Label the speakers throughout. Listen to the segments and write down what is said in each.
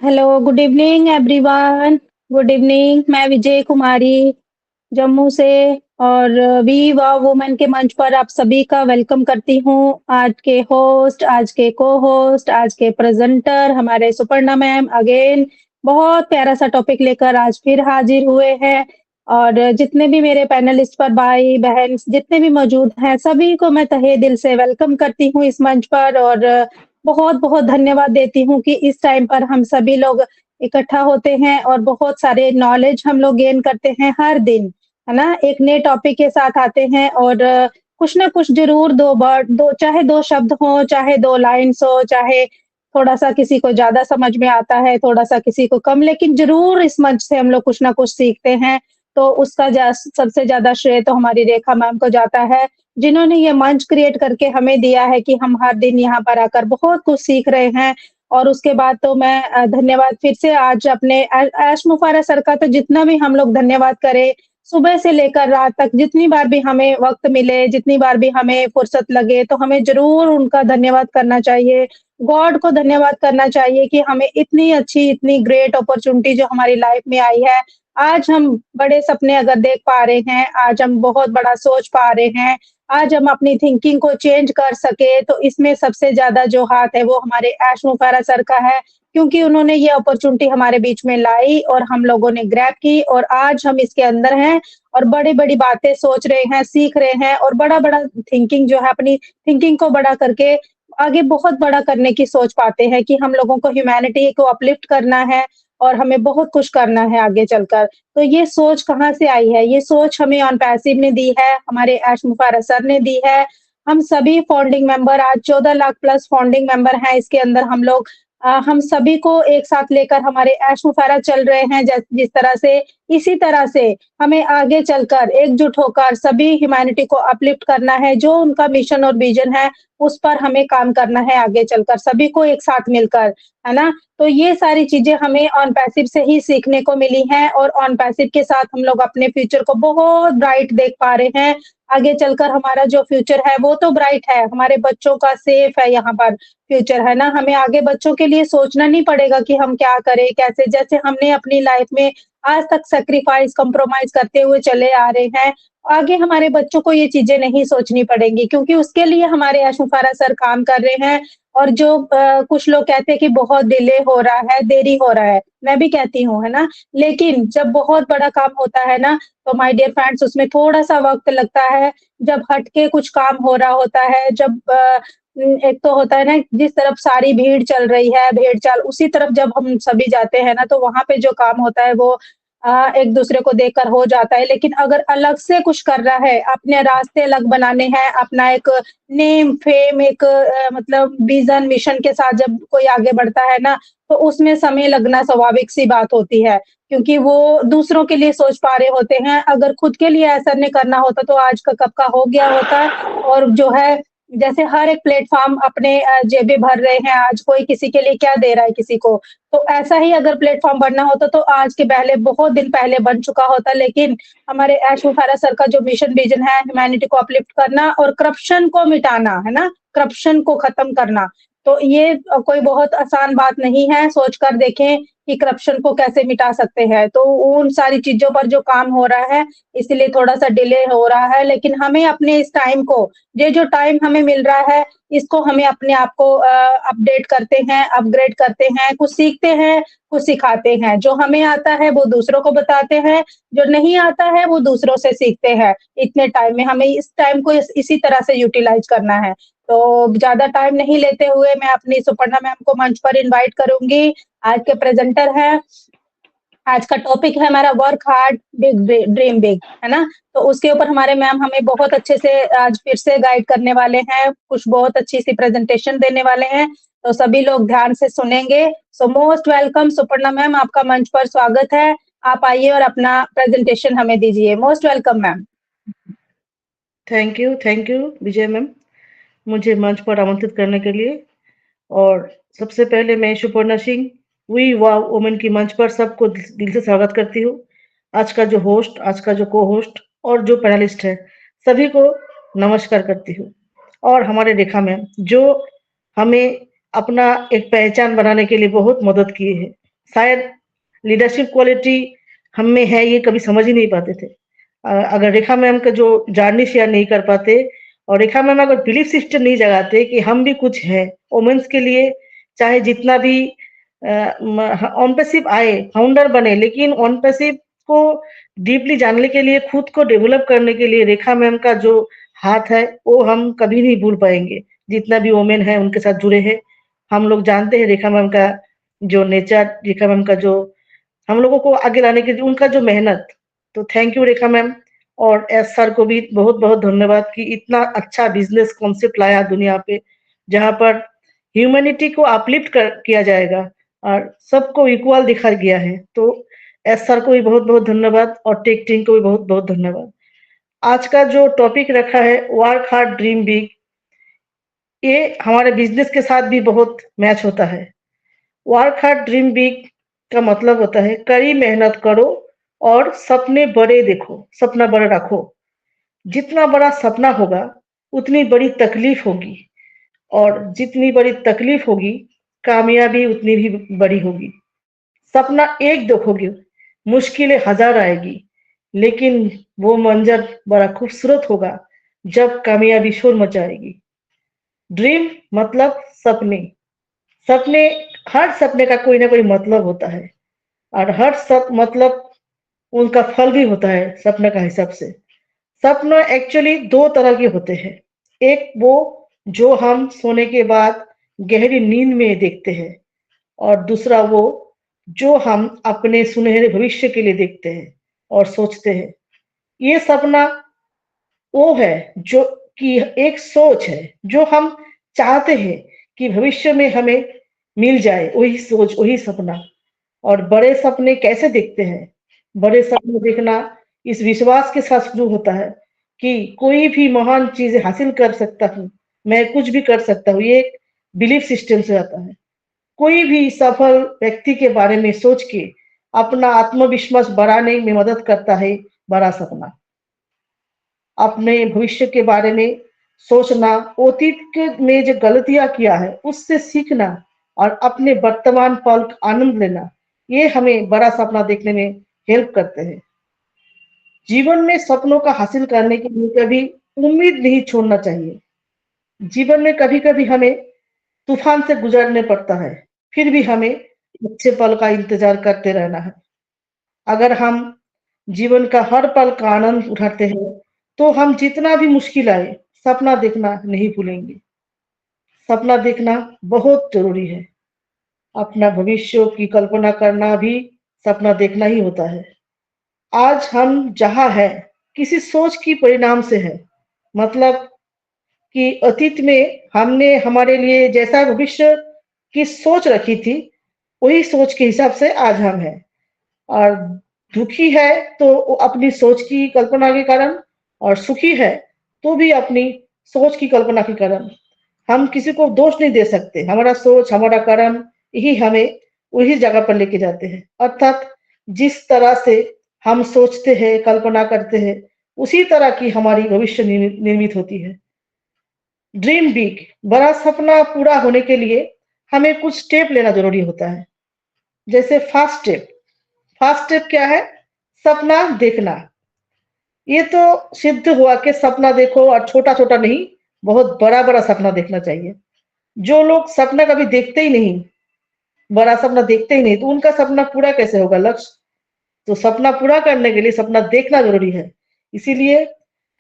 Speaker 1: Hello, good evening everyone. Good evening, मैं विजय कुमारी जम्मू से और वी वाह वुमेन के मंच पर आप सभी का वेलकम करती हूँ। आज के होस्ट, आज के को-होस्ट, आज के प्रेज़ेंटर हमारे सुपर्णा मैम अगेन बहुत प्यारा-सा टॉपिक लेकर आज फिर हाज़िर हुए हैं और जितने भी मेरे पैनलिस्ट पर भाई-बहन जितने भी मौजूद हैं, सभी को मैं तहे दिल से वेलकम करती हूँ इस मंच पर और बहुत-बहुत धन्यवाद देती हूँ कि इस टाइम पर हम सभी लोग इकट्ठा होते हैं और बहुत सारे नॉलेज हम लोग गेन करते हैं हर दिन, है ना? एक नए टॉपिक के साथ आते हैं और कुछ ना कुछ ज़रूर 2 वर्ड 2 चाहे 2 शब्द हों, चाहे 2 लाइन्स हो, चाहे थोड़ा-सा किसी को ज़्यादा समझ में आता है, थोड़ा-सा किसी को कम, लेकिन ज़रूर इस मंच से हम लोग कुछ ना कुछ सीखते हैं। तो उसका सबसे ज़्यादा श्रेय तो हमारी रेखा मैम को जाता है, जिन्होंने ये मंच क्रिएट करके हमें दिया है कि हम हर दिन यहाँ पर आकर बहुत कुछ सीख रहे हैं। और उसके बाद तो मैं धन्यवाद फिर से आज अपने ऐश मुफारा सर का तो जितना भी हम लोग धन्यवाद करें, सुबह से लेकर रात तक जितनी बार भी हमें वक़्त मिले, जितनी बार भी हमें फुर्सत लगे, तो हमें ज़रूर उनका धन्यवाद करना चाहिए। गॉड को धन्यवाद करना चाहिए कि हमें इतनी अच्छी, इतनी ग्रेट अपॉर्च्युनिटी जो हमारी लाइफ़ में आई है। आज हम बड़े सपने अगर देख पा रहे हैं, आज हम बहुत बड़ा सोच पा रहे हैं, आज हम अपनी थिंकिंग को चेंज कर सके, तो इसमें सबसे ज़्यादा जो हाथ है वो हमारे ऐश मुफारा सर का है, क्योंकि उन्होंने ये अपॉर्च्युनिटी हमारे बीच में लाई और हम लोगों ने ग्रैब की और आज हम इसके अंदर हैं और बड़ी-बड़ी बातें सोच रहे हैं, सीख रहे हैं और बड़ा-बड़ा थिंकिंग जो है अपनी थिंकिंग को बड़ा करके आगे बहुत बड़ा करने की सोच पाते हैं कि हम लोगों को ह्यूमैनिटी को अपलिफ्ट करना है और हमें बहुत कुछ करना है आगे चलकर। तो ये सोच कहाँ से आई है? ये सोच हमें ऑन पैसिव ने दी है, हमारे ऐश मुफारा सर ने दी है। हम सभी फाउंडिंग मेंबर आज 14 लाख प्लस फाउंडिंग मेंबर हैं इसके अंदर हम लोग। हम सभी को एक साथ लेकर हमारे ऐश मुफारा चल रहे हैं जिस तरह से, इसी तरह से हमें आगे चलकर एकजुट होकर सभी ह्यूमैनिटी को अपलिफ्ट करना है। जो उनका मिशन और विज़न है, उस पर हमें काम करना है आगे चलकर, सभी को एक साथ मिलकर, है ना? तो ये सारी चीज़ें हमें ऑन पैसिव से ही सीखने को मिली हैं और ऑन पैसिव के साथ हम लोग अपने फ्यूचर को बहुत ब्राइट देख पा रहे हैं। आगे चलकर हमारा जो फ्यूचर है वो तो ब्राइट है, हमारे बच्चों का सेफ है यहाँ पर फ्यूचर, है ना? हमें आगे बच्चों के लिए सोचना नहीं पड़ेगा कि हम क्या करें, कैसे जैसे हमने अपनी लाइफ में आज तक सैक्रिफाइस, कंप्रोमाइज़ करते हुए चले आ रहे हैं। आगे हमारे बच्चों को ये चीज़ें नहीं सोचनी पड़ेंगी क्योंकि उसके लिए हमारे ऐश मुफारा सर काम कर रहे हैं और जो कुछ लोग कहते हैं कि बहुत डिले हो रहा है, देरी हो रहा है, मैं भी कहती हूँ, है ना? लेकिन जब बहुत बड़ा काम होता है ना, तो माय डियर फ्रेंड्स उसमें थोड़ा-सा वक़्त लगता है। जब हट के कुछ काम हो रहा होता है, जब एक तो होता है ना जिस तरफ सारी भीड़ चल रही है, भेड़-चाल उसी तरफ जब हम सभी जाते हैं ना, तो वहाँ पे जो काम होता है वो एक-दूसरे को देखकर हो जाता है। लेकिन अगर अलग से कुछ कर रहा है, अपने रास्ते अलग बनाने हैं, अपना एक नेम, फेम एक मतलब विज़न, मिशन के साथ जब कोई आगे बढ़ता है ना, तो उसमें समय लगना स्वाभाविक सी बात होती है, क्योंकि वो दूसरों के लिए सोच पा रहे होते हैं। अगर खुद के लिए ऐसा नहीं करना होता, तो आज का कब का हो गया होता और जो है जैसे हर एक प्लेटफ़ॉर्म अपने जेबें भर रहे हैं, आज कोई किसी के लिए क्या दे रहा है किसी को। तो ऐसा ही अगर प्लेटफ़ॉर्म बनना होता, तो आज के पहले बहुत दिन पहले बन चुका होता, लेकिन हमारे ऐश मुफारा सर का जो मिशन विज़न है, ह्यूमैनिटी को अपलिफ्ट करना और करप्शन को मिटाना, है ना? करप्शन को खत्म करना। तो ये कोई बहुत आसान बात नहीं है, सोच कर देखें कि करप्शन को कैसे मिटा सकते हैं। तो उन सारी चीज़ों पर जो काम हो रहा है, इसलिए थोड़ा-सा डिले हो रहा है, लेकिन हमें अपने इस टाइम को, ये जो टाइम हमें मिल रहा है, इसको हमें अपने आप को अपडेट करते हैं, अपग्रेड करते हैं, कुछ सीखते हैं, कुछ सिखाते हैं। जो हमें आता है, वो दूसरों को बताते हैं, जो नहीं आता है, वो दूसरों से सीखते हैं। इतने टाइम में हमें इस टाइम को इसी तरह से यूटिलाइज़ करना है। तो ज़्यादा टाइम नहीं लेते हुए मैं अपनी सुपर्णा मैम को मंच पर इनवाइट करूँगी। आज के प्रेज़ेंटर हैं, आज का टॉपिक है हमारा work hard big dream big, है ना? तो उसके ऊपर हमारे मैम हमें बहुत अच्छे से आज फिर से गाइड करने वाले हैं, कुछ बहुत अच्छी-सी प्रेज़ेंटेशन देने वाले हैं, तो सभी लोग ध्यान से सुनेंगे। So most welcome Suparna ma'am, आपका मंच पर स्वागत है। आप आइए और अपना प्रेज़ेंटेशन हमें दीजिए। Most welcome ma'am.
Speaker 2: Thank you Vijay ma'am, मुझे मंच पर आमंत्रित करने के लिए। और सबसे पहले मैं Suparna Singh we wow women की मंच पर सबको दिल से स्वागत करती हूँ। आज का जो होस्ट, आज का जो को होस्ट और जो पैनलिस्ट है, सभी को नमस्कार करती हूँ। और हमारे रेखा मैम जो हमें अपना एक पहचान बनाने के लिए बहुत मदद किए हैं, शायद लीडरशिप क्वालिटी हम में है ये कभी समझ ही नहीं पाते थे। अगर रेखा मैम का जो जर्नी शेयर नहीं कर पाते और रेखा मैम अगर बिलीफ सिस्टम नहीं जगाते कि हम भी कुछ हैं वुमेन्स के लिए, चाहे जितना भी ऑन पैसिव आए फाउंडर बने, लेकिन ऑन पैसिव को डीपली जानने के लिए, खुद को डेवलप करने के लिए रेखा मैम का जो हाथ है वो हम कभी नहीं भूल पाएंगे। जितना भी वुमेन है उनके साथ जुड़े हैं, हम लोग जानते हैं रेखा मैम का जो नेचर, रेखा मैम का जो हम लोगों को आगे लाने के लिए उनका जो मेहनत। तो थैंक यू रेखा मैम, और एस सर को भी बहुत बहुत धन्यवाद कि इतना अच्छा बिजनेस कॉन्सेप्ट लाया दुनिया पे, जहाँ पर ह्यूमैनिटी को अपलिफ्ट किया जाएगा और सबको इक्वल दिखा गया है। तो एस सर को भी बहुत बहुत धन्यवाद और टेक टीम को भी बहुत बहुत धन्यवाद। आज का जो टॉपिक रखा है वर्क हार्ड ड्रीम बिग, ये हमारे बिजनेस के साथ भी बहुत मैच होता है। वर्क हार्ड ड्रीम बिग का मतलब होता है कड़ी मेहनत करो और सपने बड़े देखो, सपना बड़ा रखो। जितना बड़ा सपना होगा उतनी बड़ी तकलीफ होगी, और जितनी बड़ी तकलीफ होगी कामयाबी उतनी भी बड़ी होगी। सपना एक देखोगे, मुश्किलें हजार आएगी, लेकिन वो मंजर बड़ा खूबसूरत होगा जब कामयाबी शोर मचाएगी। ड्रीम मतलब सपने। सपने, हर सपने का कोई ना कोई मतलब होता है, और हर सब मतलब उनका फल भी होता है सपने का हिसाब से। सपना एक्चुअली दो तरह के होते हैं। एक वो जो हम सोने के बाद गहरी नींद में देखते हैं, और दूसरा वो जो हम अपने सुनहरे भविष्य के लिए देखते हैं और सोचते हैं। ये सपना वो है जो कि एक सोच है जो हम चाहते हैं कि भविष्य में हमें मिल जाए, वही सोच, वही सपना। और बड़े सपने कैसे देखते हैं? बड़े सपने देखना इस विश्वास के साथ शुरू होता है कि कोई भी महान चीजें हासिल कर सकता हूँ, मैं कुछ भी कर सकता हूँ। ये एक बिलीफ सिस्टम से आता है। कोई भी सफल व्यक्ति के बारे में सोच के अपना आत्मविश्वास बढ़ाने में मदद करता है बड़ा सपना। अपने भविष्य के बारे में सोचना, में जो गलतियां किया है उससे सीखना और अपने वर्तमान पल का आनंद लेना, ये हमें बड़ा सपना देखने में हेल्प करते हैं। जीवन में सपनों का हासिल करने के लिए कभी उम्मीद नहीं छोड़ना चाहिए। जीवन में कभी कभी हमें तूफान से गुजरने पड़ता है, फिर भी हमें अच्छे पल का इंतजार करते रहना है। अगर हम जीवन का हर पल का आनंद उठाते हैं तो हम जितना भी मुश्किल आए सपना देखना नहीं भूलेंगे। सपना देखना बहुत जरूरी है। अपना भविष्य की कल्पना करना भी सपना देखना ही होता है। आज हम जहाँ हैं किसी सोच की परिणाम से है। मतलब कि अतीत में हमने हमारे लिए जैसा भविष्य की सोच रखी थी, वही सोच के हिसाब से आज हम हैं। और दुखी है तो वो अपनी सोच की कल्पना के कारण, और सुखी है तो भी अपनी सोच की कल्पना के कारण। हम किसी को दोष नहीं दे सकते। हमारा सोच, हमारा कर्म यही हमें वही जगह पर लेके जाते हैं। अर्थात जिस तरह से हम सोचते हैं, कल्पना करते हैं, उसी तरह की हमारी भविष्य निर्मित होती है। ड्रीम बिग, बड़ा सपना पूरा होने के लिए हमें कुछ स्टेप लेना जरूरी होता है। जैसे फर्स्ट स्टेप क्या है? सपना देखना। ये तो सिद्ध हुआ कि सपना देखो और छोटा छोटा नहीं, बहुत बड़ा बड़ा सपना देखना चाहिए। जो लोग सपना कभी देखते ही नहीं, बड़ा सपना देखते ही नहीं, तो उनका सपना पूरा कैसे होगा? लक्ष्य तो सपना पूरा करने के लिए सपना देखना जरूरी है। इसीलिए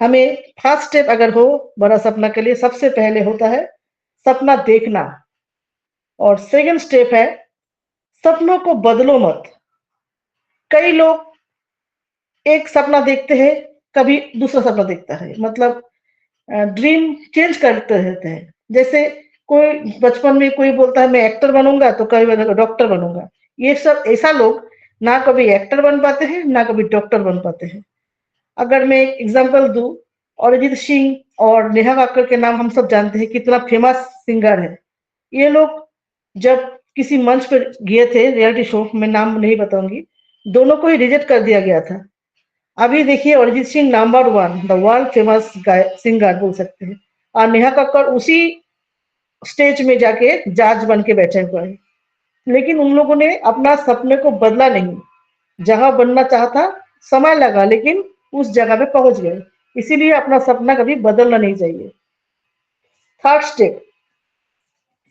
Speaker 2: हमें फर्स्ट स्टेप अगर हो बड़ा सपना के लिए, सबसे पहले होता है सपना देखना। और सेकंड स्टेप है सपनों को बदलो मत। कई लोग एक सपना देखते हैं, कभी दूसरा सपना देखता है, मतलब ड्रीम चेंज करते रहते हैं। जैसे कोई बचपन में कोई बोलता है मैं एक्टर बनूंगा, तो कभी बोलेगा डॉक्टर बनूंगा। ये सब ऐसा लोग ना कभी एक्टर बन पाते हैं ना कभी डॉक्टर बन पाते हैं। अगर मैं एक एग्जांपल दूं, अरिजीत सिंह और नेहा कक्कड़ के नाम हम सब जानते हैं, कितना फेमस सिंगर है ये लोग। जब किसी मंच पर गए थे रियलिटी शो, मैं नाम नहीं बताऊंगी, दोनों को ही रिजेक्ट कर दिया गया था। अभी देखिए Arijit Singh number one, the world famous singer बोल सकते हैं, और नेहा कक्कड़ उसी स्टेज में जाके जज बन के बैठे हुए हैं। लेकिन उन लोगों ने अपना सपने को बदला नहीं। जहां बनना चाहता, समय लगा, लेकिन उस जगह पे पहुंच गए। इसीलिए अपना सपना कभी बदलना नहीं चाहिए। थर्ड स्टेप,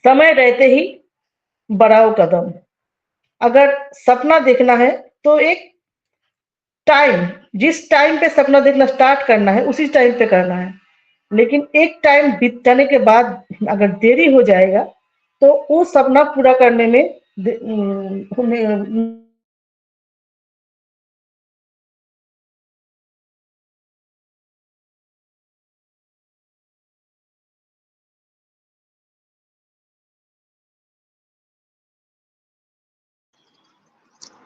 Speaker 2: समय रहते ही बढ़ाओ कदम। अगर सपना देखना है तो एक टाइम, जिस टाइम पे सपना देखना स्टार्ट करना है उसी टाइम पे करना है। लेकिन एक टाइम बीत जाने के बाद अगर देरी हो जाएगा तो वो सपना पूरा करने में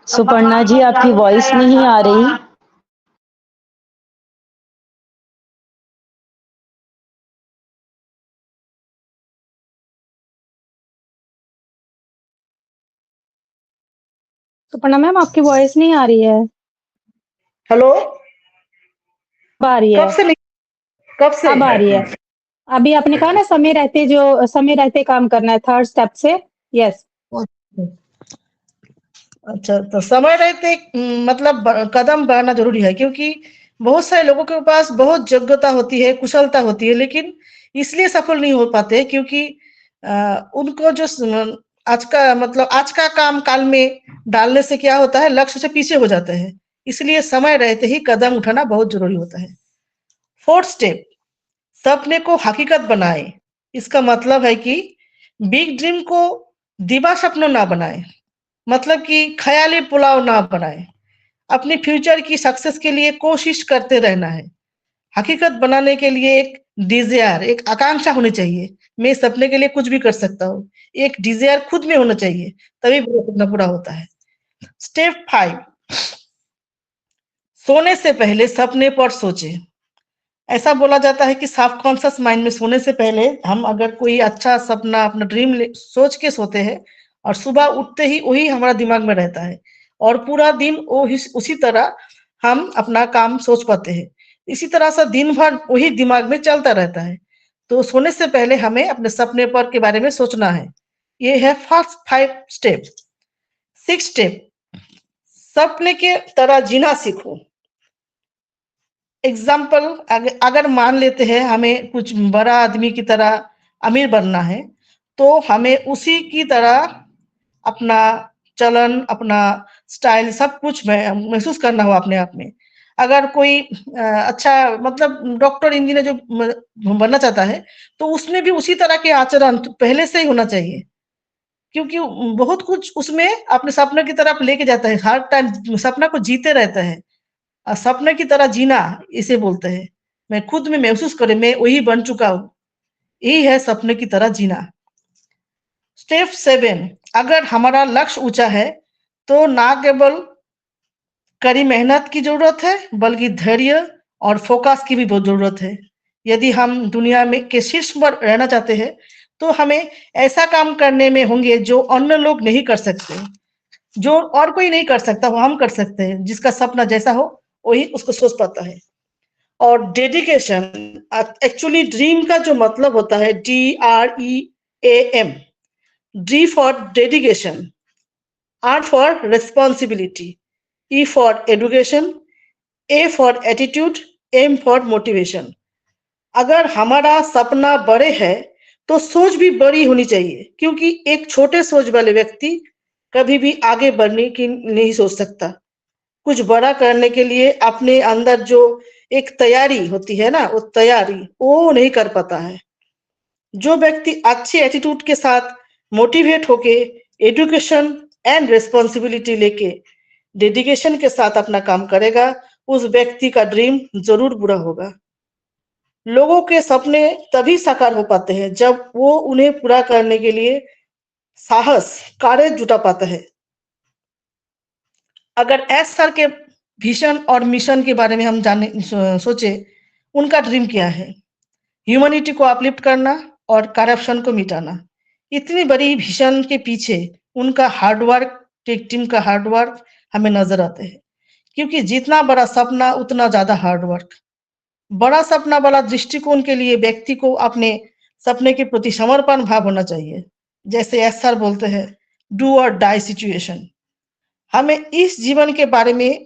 Speaker 3: सुपर्णा जी, आपकी वॉइस नहीं आ रही।
Speaker 1: सुपर्णा मैम, आपकी वॉइस नहीं आ रही है।
Speaker 2: हेलो,
Speaker 1: अब आ रही
Speaker 2: कब
Speaker 1: है।
Speaker 2: से नहीं, कब से?
Speaker 1: अब आ रही है। अभी आपने कहा ना समय रहते काम करना है, थर्ड स्टेप से। यस।
Speaker 2: अच्छा, तो समय रहते मतलब कदम बढ़ाना जरूरी है, क्योंकि बहुत सारे लोगों के पास बहुत योग्यता होती है, कुशलता होती है, लेकिन इसलिए सफल नहीं हो पाते क्योंकि उनको जो आज का मतलब आज का काम काल में डालने से क्या होता है, लक्ष्य से पीछे हो जाते हैं। इसलिए समय रहते ही कदम उठाना बहुत जरूरी होता है। फोर्थ स्टेप, सपने को हकीकत बनाए। इसका मतलब है कि बिग ड्रीम को दिवा सपनों ना बनाए, मतलब कि ख्याली पुलाव ना बनाए। अपने फ्यूचर की सक्सेस के लिए कोशिश करते रहना है। हकीकत बनाने के लिए एक डिजायर, एक आकांक्षा होनी चाहिए। मैं इस सपने के लिए कुछ भी कर सकता हूँ, एक डिजायर खुद में होना चाहिए, तभी वो सपना पूरा होता है। स्टेप 5, सोने से पहले सपने पर सोचे। ऐसा बोला जाता है कि सबकॉन्शियस माइंड में सोने से पहले हम अगर कोई अच्छा सपना, अपना ड्रीम सोच के सोते हैं और सुबह उठते ही वही हमारा दिमाग में रहता है और पूरा दिन वो उसी तरह हम अपना काम सोच पाते हैं। इसी तरह से दिन भर वही दिमाग में चलता रहता है। तो सोने से पहले हमें अपने सपने पर के बारे में सोचना है। ये है फर्स्ट 5 स्टेप। 6 स्टेप, सपने के तरह जीना सीखो। एग्जाम्पल, अगर मान लेते हैं हमें कुछ बड़ा आदमी की तरह अमीर बनना है, तो हमें उसी की तरह अपना चलन, अपना स्टाइल, सब कुछ महसूस करना हो अपने आप में। अगर कोई अच्छा मतलब डॉक्टर इंजीनियर जो बनना चाहता है, तो उसमें भी उसी तरह के आचरण तो पहले से ही होना चाहिए, क्योंकि बहुत कुछ उसमें अपने सपने की तरफ लेके जाता है। हर टाइम सपना को जीते रहता है। सपने की तरह जीना इसे बोलते हैं। मैं खुद में महसूस करे मैं वही बन चुका हूँ, यही है सपने की तरह जीना। स्टेप 7, अगर हमारा लक्ष्य ऊंचा है तो ना केवल कड़ी मेहनत की जरूरत है, बल्कि धैर्य और फोकस की भी बहुत जरूरत है। यदि हम दुनिया में के शीर्ष पर रहना चाहते हैं, तो हमें ऐसा काम करने में होंगे जो अन्य लोग नहीं कर सकते, जो और कोई नहीं कर सकता वो हम कर सकते हैं। जिसका सपना जैसा हो वही उसको सोच पाता है। और डेडिकेशन, एक्चुअली ड्रीम का जो मतलब होता है DREAM, D for dedication, R for responsibility, E for education, A for attitude, M for motivation. अगर हमारा सपना बड़े है तो सोच भी बड़ी होनी चाहिए, क्योंकि एक छोटे सोच वाले व्यक्ति कभी भी आगे बढ़ने की नहीं सोच सकता। कुछ बड़ा करने के लिए अपने अंदर जो एक तैयारी होती है ना, वो तैयारी वो नहीं कर पाता है। जो व्यक्ति अच्छे एटीट्यूड के साथ मोटिवेट होके एजुकेशन एंड रिस्पॉन्सिबिलिटी लेके डेडिकेशन के साथ अपना काम करेगा, उस व्यक्ति का ड्रीम जरूर पूरा होगा। लोगों के सपने तभी साकार हो पाते हैं जब वो उन्हें पूरा करने के लिए साहस, कार्य जुटा पाता है। अगर एस सर के विजन और मिशन के बारे में हम जाने सोचे, उनका ड्रीम क्या है? ह्यूमैनिटी को अपलिफ्ट करना और करप्शन को मिटाना। इतनी बड़ी विजन के पीछे उनका हार्डवर्क, टेक टीम का हार्डवर्क हमें नजर आते हैं, क्योंकि जितना बड़ा सपना उतना ज्यादा हार्डवर्क। बड़ा सपना वाला दृष्टिकोण के लिए व्यक्ति को अपने सपने के प्रति समर्पण भाव होना चाहिए। जैसे एस सर बोलते हैं, डू और डाई सिचुएशन। हमें इस जीवन के बारे में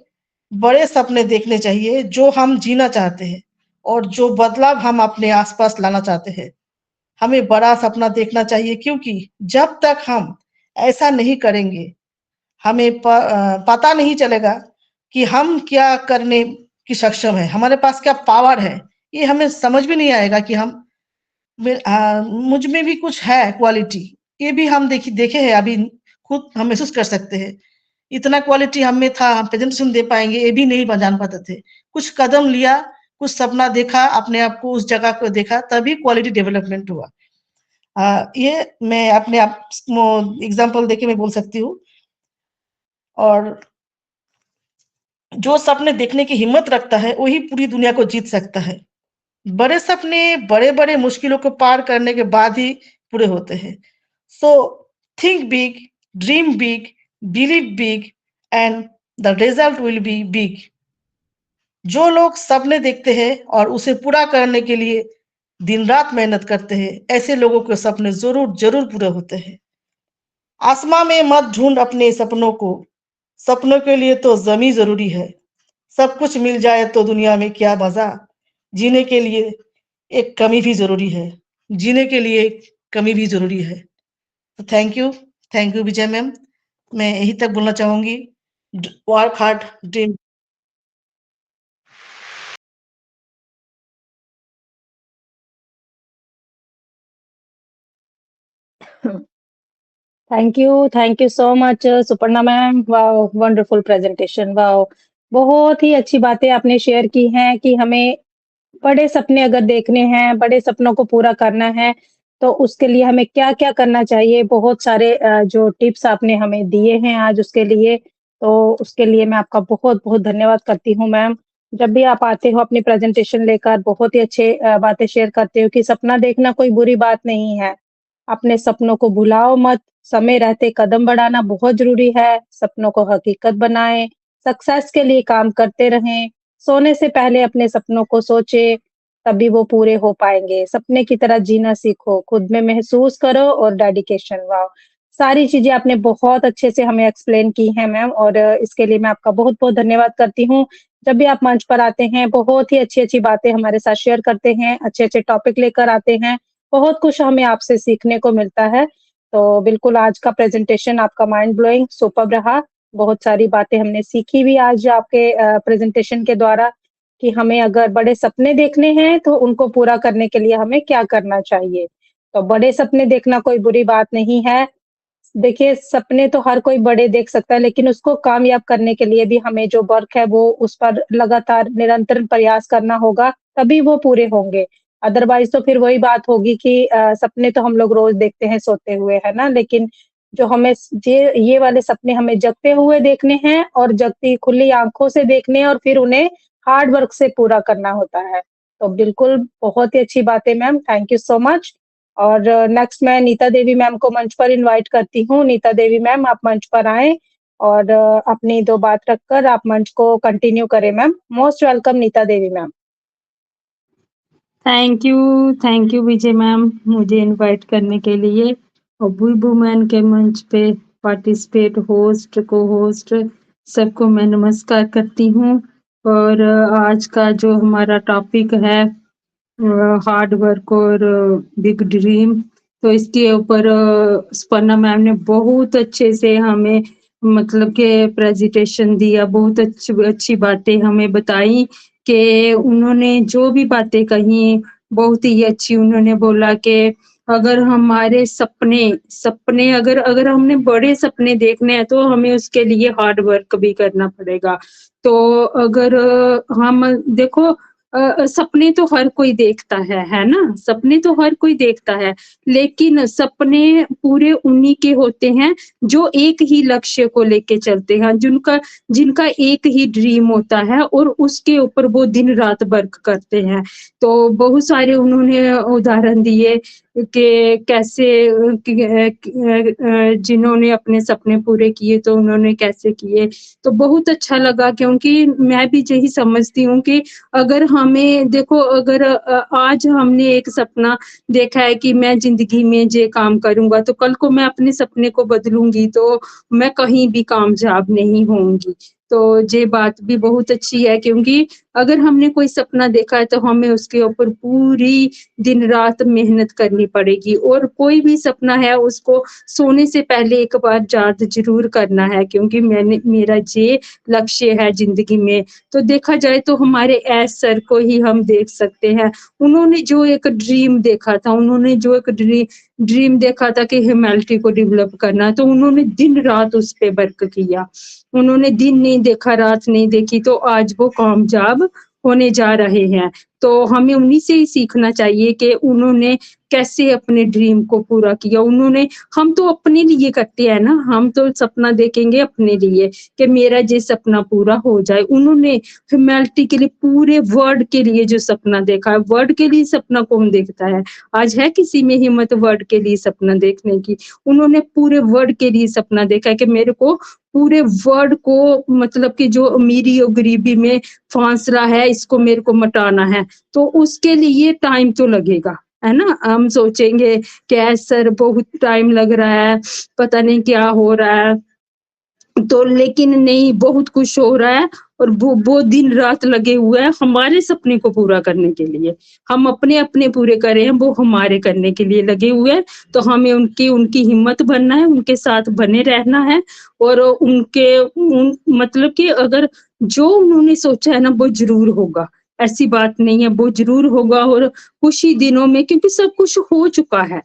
Speaker 2: बड़े सपने देखने चाहिए जो हम जीना चाहते हैं और जो बदलाव हम अपने आसपास लाना चाहते हैं। हमें बड़ा सपना देखना चाहिए क्योंकि जब तक हम ऐसा नहीं करेंगे हमें पता नहीं चलेगा कि हम क्या करने की सक्षम है, हमारे पास क्या पावर है। ये हमें समझ भी नहीं आएगा कि मुझ में भी कुछ है क्वालिटी। ये भी हम देखे हैं, अभी खुद हम महसूस कर सकते हैं। इतना क्वालिटी हम में था, हम प्रेजेंटेशन दे पाएंगे ये भी नहीं जान पाते थे। कुछ कदम लिया, कुछ सपना देखा, अपने आप को उस जगह को देखा, तभी क्वालिटी डेवलपमेंट हुआ। ये मैं अपने आप एग्जाम्पल देके मैं बोल सकती हूँ। और जो सपने देखने की हिम्मत रखता है वही पूरी दुनिया को जीत सकता है। बड़े सपने बड़े बड़े मुश्किलों को पार करने के बाद ही पूरे होते हैं। So think big, dream big, believe big and the result will be big. जो लोग सपने देखते हैं और उसे पूरा करने के लिए दिन रात मेहनत करते हैं, ऐसे लोगों के सपने जरूर जरूर पूरे होते हैं। आसमां में मत ढूंढ अपने सपनों को, सपनों के लिए तो जमी जरूरी है। सब कुछ मिल जाए तो दुनिया में क्या मजा। जीने के लिए एक कमी भी जरूरी है, जीने के लिए एक कमी भी जरूरी है। तो थैंक यू विजय मैम। मैं यही तक बोलना चाहूंगी, work hard, dream.
Speaker 1: Thank you so much Suparna ma'am. Wow, wonderful presentation. Wow, बहुत ही अच्छी बातें आपने शेयर की हैं कि हमें बड़े सपने अगर देखने हैं, बड़े सपनों को पूरा करना है, तो उसके लिए हमें क्या-क्या करना चाहिए। बहुत सारे जो टिप्स आपने हमें दिए हैं आज उसके लिए, तो उसके लिए मैं आपका बहुत-बहुत धन्यवाद करती हूँ मैम। जब भी आप आते हो अपनी प्रेज़ेंटेशन लेकर, बहुत ही अच्छे बातें शेयर करते हो कि सपना देखना कोई बुरी बात नहीं है। अपने सपनों को भुलाओ मत, समय रहते कदम बढ़ाना बहुत ज़रूरी है, सपनों को हकीकत बनाएँ, सक्सेस के लिए काम करते रहें, सोने से पहले अपने सपनों को सोचें, तभी वो पूरे हो पाएँगे। सपने की तरह जीना सीखो, खुद में महसूस करो और डेडिकेशन। वाओ! सारी चीज़ें आपने बहुत अच्छे से हमें एक्सप्लेन की हैं मैम, और इसके लिए मैं आपका बहुत-बहुत धन्यवाद करती हूँ। जब भी आप मंच पर आते हैं, बहुत ही अच्छी-अच्छी बातें हमारे साथ शेयर करते हैं, अच्छे-अच्छे टॉपिक लेकर आते हैं, बहुत कुछ हमें आपसे सीखने को मिलता है। तो बिल्कुल आज का प्रेज़ेंटेशन आपका माइंड ब्लोइंग सुपर्ब रहा। बहुत सारी बातें हमने सीखी भी आज आपके प्रेज़ेंटेशन के द्वारा कि हमें अगर बड़े सपने देखने हैं, तो उनको पूरा करने के लिए हमें क्या करना चाहिए। तो बड़े सपने देखना कोई बुरी बात नहीं है। देखिए, सपने तो हर कोई बड़े देख सकता है, लेकिन उसको कामयाब करने के लिए भी हमें जो वर्क है, वो उस पर लगातार निरंतर प्रयास करना होगा, तभी वो पूरे होंगे। अदरवाइज़ तो फिर वही बात होगी कि सपने तो हम लोग रोज़ देखते हैं सोते हुए, है ना? लेकिन जो हमें ये वाले सपने हमें जगते हुए देखने हैं और जगती खुली आँखों से देखने हैं और फिर उन्हें हार्ड वर्क से पूरा करना होता है। तो बिल्कुल, बहुत ही अच्छी बात है ma'am, thank you so much. और नेक्स्ट मैं नीता देवी मैम को मंच पर इनवाइट करती हूँ। नीता देवी मैम, आप मंच पर आएँ और अपनी 2 बात रखकर आप मंच को कंटिन्यू करें ma'am. Most welcome Neeta Devi ma'am.
Speaker 3: Thank you Vijay ma'am मुझे इनवाइट करने के लिए और वी वुमेन के मंच पे पार्टिसिपेट होस्ट को होस्ट सबको मैं नमस्कार करती हूँ। और आज का जो हमारा टॉपिक है हार्ड वर्क और बिग ड्रीम, तो इसके ऊपर स्पर्णा मैम ने बहुत अच्छे से हमें मतलब के प्रेजेंटेशन दिया, बहुत अच्छी बातें हमें बताई कि उन्होंने जो भी बातें कही बहुत ही अच्छी। उन्होंने बोला कि अगर हमारे सपने अगर हमने बड़े सपने देखने हैं तो हमें उसके लिए हार्ड वर्क भी करना पड़ेगा। तो अगर हम देखो सपने तो हर कोई देखता है ना? सपने तो हर कोई देखता है, लेकिन सपने पूरे उन्हीं के होते हैं जो एक ही लक्ष्य को लेके चलते हैं, जिनका एक ही ड्रीम होता है और उसके ऊपर वो दिन रात वर्क करते हैं। तो बहुत सारे उन्होंने उदाहरण दिए कि कैसे जिन्होंने अपने सपने पूरे किए तो उन्होंने कैसे किए। तो बहुत अच्छा लगा क्योंकि मैं भी यही समझती हूँ कि अगर हमें देखो अगर आज हमने एक सपना देखा है कि मैं ज़िंदगी में ये काम करूँगा, तो कल को मैं अपने सपने को बदलूँगी तो मैं कहीं भी कामयाब नहीं होंगी। तो ये बात भी बहुत अच्छी है क्योंकि अगर हमने कोई सपना देखा है तो हमें उसके ऊपर पूरी दिन-रात मेहनत करनी पड़ेगी और कोई भी सपना है उसको सोने से पहले एक बार याद ज़रूर करना है क्योंकि मेरा ये लक्ष्य है ज़िंदगी में। तो देखा जाए तो हमारे एस सर को ही हम देख सकते हैं। उन्होंने जो एक ड्रीम देखा था, उन्होंने जो एक ड्रीम देखा था कि ह्यूमैनिटी को डेवलप करना है, तो उन्होंने दिन-रात उस पे वर्क किया। उन्होंने दिन नहीं देखा, रात नहीं देखी, तो आज वो कामयाब होने जा रहे हैं। तो हमें उन्हीं से ही सीखना चाहिए कि उन्होंने कैसे अपने ड्रीम को पूरा किया। हम तो अपने लिए करते हैं ना, हम तो सपना देखेंगे अपने लिए कि मेरा ये सपना पूरा हो जाए। उन्होंने ह्यूमैनिटी के लिए, पूरे वर्ल्ड के लिए जो सपना देखा है, वर्ल्ड के लिए सपना कौन देखता है? आज है किसी में हिम्मत वर्ल्ड के लिए सपना देखने की? उन्होंने पूरे वर्ल्ड के लिए सपना देखा है कि मेरे को पूरे वर्ल्ड को मतलब कि जो अमीरी और गरीबी में फासला है, इसको मेरे को मिटाना है। तो उसके लिए टाइम तो लगेगा, है ना? हम सोचेंगे कि सर बहुत टाइम लग रहा है, पता नहीं क्या हो रहा है। तो लेकिन नहीं, बहुत कुछ हो रहा है और वो दिन-रात लगे हुए हैं हमारे सपने को पूरा करने के लिए। हम अपने-अपने पूरे कर रहे हैं, वो हमारे करने के लिए लगे हुए हैं। तो हमें उनकी हिम्मत बनना है, उनके साथ बने रहना है और मतलब कि अगर जो उन्होंने सोचा है ना, वो ज़रूर होगा। ऐसी बात नहीं है, वो ज़रूर होगा और कुछ ही दिनों में क्योंकि सब कुछ हो चुका है।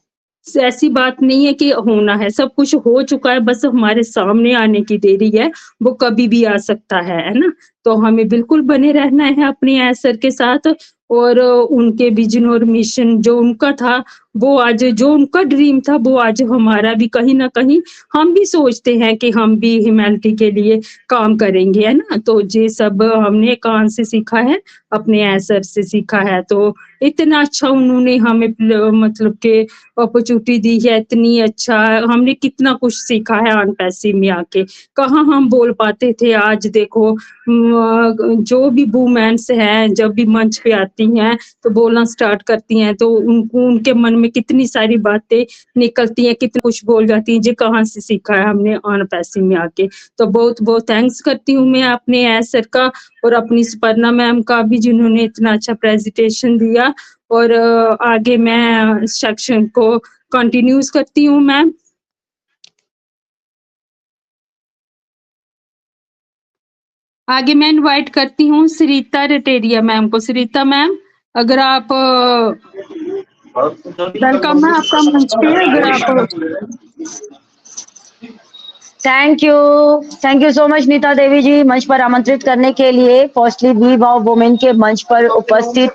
Speaker 3: ऐसी बात नहीं है कि होना है, सब कुछ हो चुका है, बस हमारे सामने आने की देरी है, वो कभी भी आ सकता है ना? तो हमें बिल्कुल बने रहना है अपने असर के साथ और उनके विज़न और मिशन जो उनका था, वो आज जो उनका ड्रीम था, वो आज हमारा भी कहीं न कहीं हम भी सोचते हैं कि हम भी ह्यूमैनिटी के लिए काम करेंगे, है ना? तो ये सब हमने कहाँ से सीखा है? अपने असर से सीखा है। तो इतना अच्छा उन्होंने हमें मतलब कि अपॉर्च्युनिटी दी है, इतनी अच्छा हमने कितना कुछ सीखा है अनपैसिव में आके। कहाँ हम बोल पाते थे, आज देखो जो भी वुमेन्स हैं, जब भी मंच पे आती हैं, तो बोलना स्टार्ट करती हैं, तो उनको उनके मन में कितनी सारी बातें निकलती हैं, कितना कुछ बोल जाती हैं, ये कहाँ से सीखा है हमने अनपैसिव में आके। तो बहुत-बहुत थैंक्स करती हूँ मैं अपने एस सर का और अपनी सुपर्णा मैम का भी जिन्होंने इतना अच्छा प्रेज़ेंटेशन दिया और आगे मैं सेक्शन को कंटिन्यूज़ करती हूँ मैम। आगे मैं इनवाइट करती हूँ सरिता रटेरिया मैम को। सरिता मैम, अगर आप वेलकम है आपका मंच पे, अगर आप
Speaker 4: thank you so much Nita Devi ji मंच पर आमंत्रित करने के लिए। फर्स्टली वी वाव वुमेन के मंच पर उपस्थित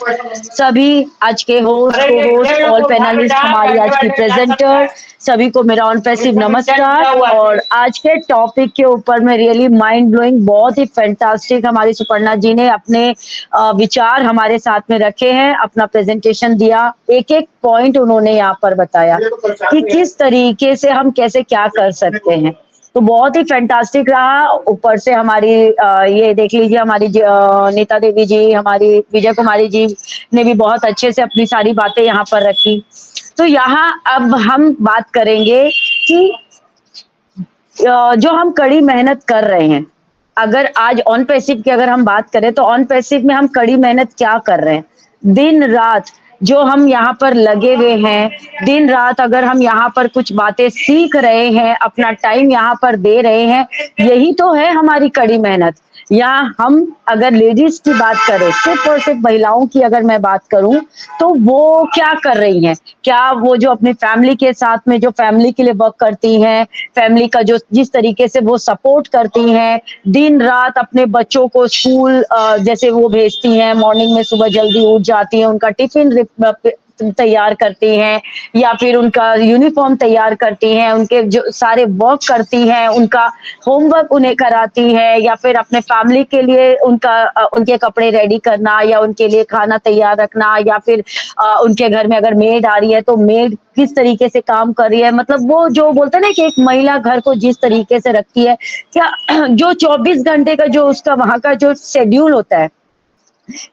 Speaker 4: सभी आज के होस्ट को होस्ट ऑल पैनलिस्ट, हमारी आज की प्रेजेंटर, सभी को मेरा ऑनपैसिव नमस्कार। और आज के टॉपिक के ऊपर में रियली माइंड ब्लोइंग, बहुत ही फैंटास्टिक हमारी सुपर्णा जी ने अपने विचार हमारे साथ में रखे हैं, अपना प्रेजेंटेशन दिया, एक एक पॉइंट उन्होंने यहाँ पर बताया कि किस तरीके से हम कैसे क्या कर सकते हैं। तो बहुत ही फैंटास्टिक रहा। ऊपर से हमारी ये देख लीजिए, हमारी नीता देवी जी, हमारी विजय कुमारी जी ने भी बहुत अच्छे से अपनी सारी बातें यहाँ पर रखी। तो यहाँ अब हम बात करेंगे कि जो हम कड़ी मेहनत कर रहे हैं, अगर आज ऑन पैसिव की अगर हम बात करें तो ऑन पैसिव में हम कड़ी मेहनत क्या कर रहे हैं, दिन रात जो हम यहाँ पर लगे हुए हैं, दिन रात अगर हम यहाँ पर कुछ बातें सीख रहे हैं, अपना टाइम यहाँ पर दे रहे हैं, यही तो है हमारी कड़ी मेहनत। या हम अगर लेडीज की बात करें, सिर्फ और सिर्फ महिलाओं की अगर मैं बात करूं, तो वो क्या कर रही हैं, क्या वो जो अपनी फैमिली के साथ में जो फैमिली के लिए वर्क करती हैं, फैमिली का जो जिस तरीके से वो सपोर्ट करती हैं, दिन रात अपने बच्चों को स्कूल जैसे वो भेजती हैं, मॉर्निंग में सुबह जल्दी उठ जाती हैं, उनका टिफिन तैयार करती हैं या फिर उनका यूनिफॉर्म तैयार करती हैं, उनके जो सारे वर्क करती हैं, उनका होमवर्क उन्हें कराती है या फिर अपने फैमिली के लिए उनके कपड़े रेडी करना या उनके लिए खाना तैयार रखना या फिर उनके घर में अगर मेड आ रही है तो मेड किस तरीके से काम कर रही है, मतलब वो जो बोलते हैं ना कि एक महिला घर को जिस तरीके से रखती है, क्या जो 24 घंटे का जो उसका वहां का जो शेड्यूल होता है,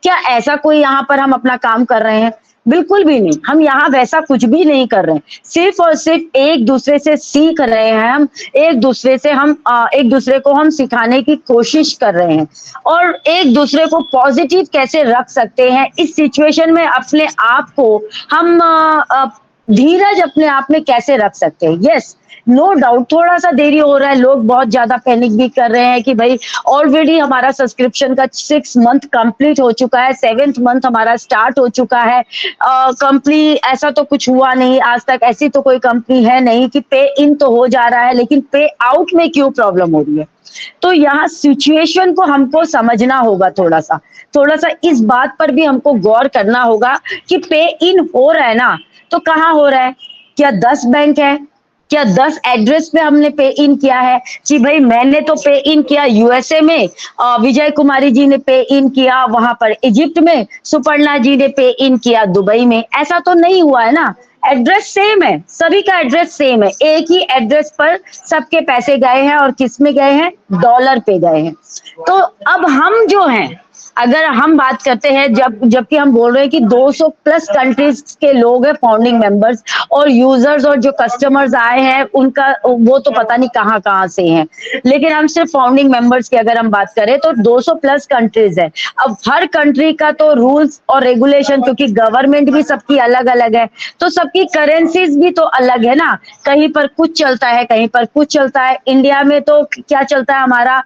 Speaker 4: क्या ऐसा कोई यहाँ पर हम अपना काम कर रहे हैं? बिल्कुल भी नहीं। हम यहाँ वैसा कुछ भी नहीं कर रहे हैं। सिर्फ और सिर्फ एक दूसरे से सीख रहे हैं हम, एक दूसरे को हम सिखाने की कोशिश कर रहे हैं और एक दूसरे को पॉजिटिव कैसे रख सकते हैं इस सिचुएशन में अपने आप को हम धीरज अपने आप में कैसे रख सकते हैं। यस, नो डाउट थोड़ा सा देरी हो रहा है, लोग बहुत ज्यादा पैनिक भी कर रहे हैं कि भाई ऑलरेडी हमारा सब्सक्रिप्शन का 6 मंथ कंप्लीट हो चुका है, 7th मंथ हमारा स्टार्ट हो चुका है। कंपनी ऐसा तो कुछ हुआ नहीं आज तक, ऐसी तो कोई कंपनी है नहीं कि पे इन तो हो जा रहा है लेकिन पे आउट में क्यों प्रॉब्लम हो रही है। तो यहाँ सिचुएशन को हमको समझना होगा, थोड़ा सा इस बात पर भी हमको गौर करना होगा कि पे इन हो रहा है ना, तो कहाँ हो रहा है? क्या 10 बैंक है? क्या 10 एड्रेस पे हमने पे इन किया है कि भाई मैंने तो पे इन किया यूएसए में, विजय कुमारी जी ने पे इन किया वहां पर इजिप्ट में, सुपर्णा जी ने पे इन किया दुबई में? ऐसा तो नहीं हुआ है ना। एड्रेस सेम है, सभी का एड्रेस सेम है, एक ही एड्रेस पर सबके पैसे गए हैं और किस में गए हैं? डॉलर पे गए हैं। तो अब हम जो हैं, अगर हम बात करते हैं जबकि हम बोल रहे हैं कि 200 प्लस कंट्रीज के लोग हैं फाउंडिंग मेंबर्स और यूजर्स और जो कस्टमर्स आए हैं उनका वो तो पता नहीं कहाँ से हैं, लेकिन हम सिर्फ फाउंडिंग मेंबर्स की अगर हम बात करें तो 200 प्लस कंट्रीज है। अब हर कंट्री का तो रूल्स और रेगुलेशन, क्योंकि गवर्नमेंट भी सबकी अलग अलग है तो सबकी करेंसीज भी तो अलग है ना, कहीं पर कुछ चलता है कहीं पर कुछ चलता है। इंडिया में तो क्या चलता है? हमारा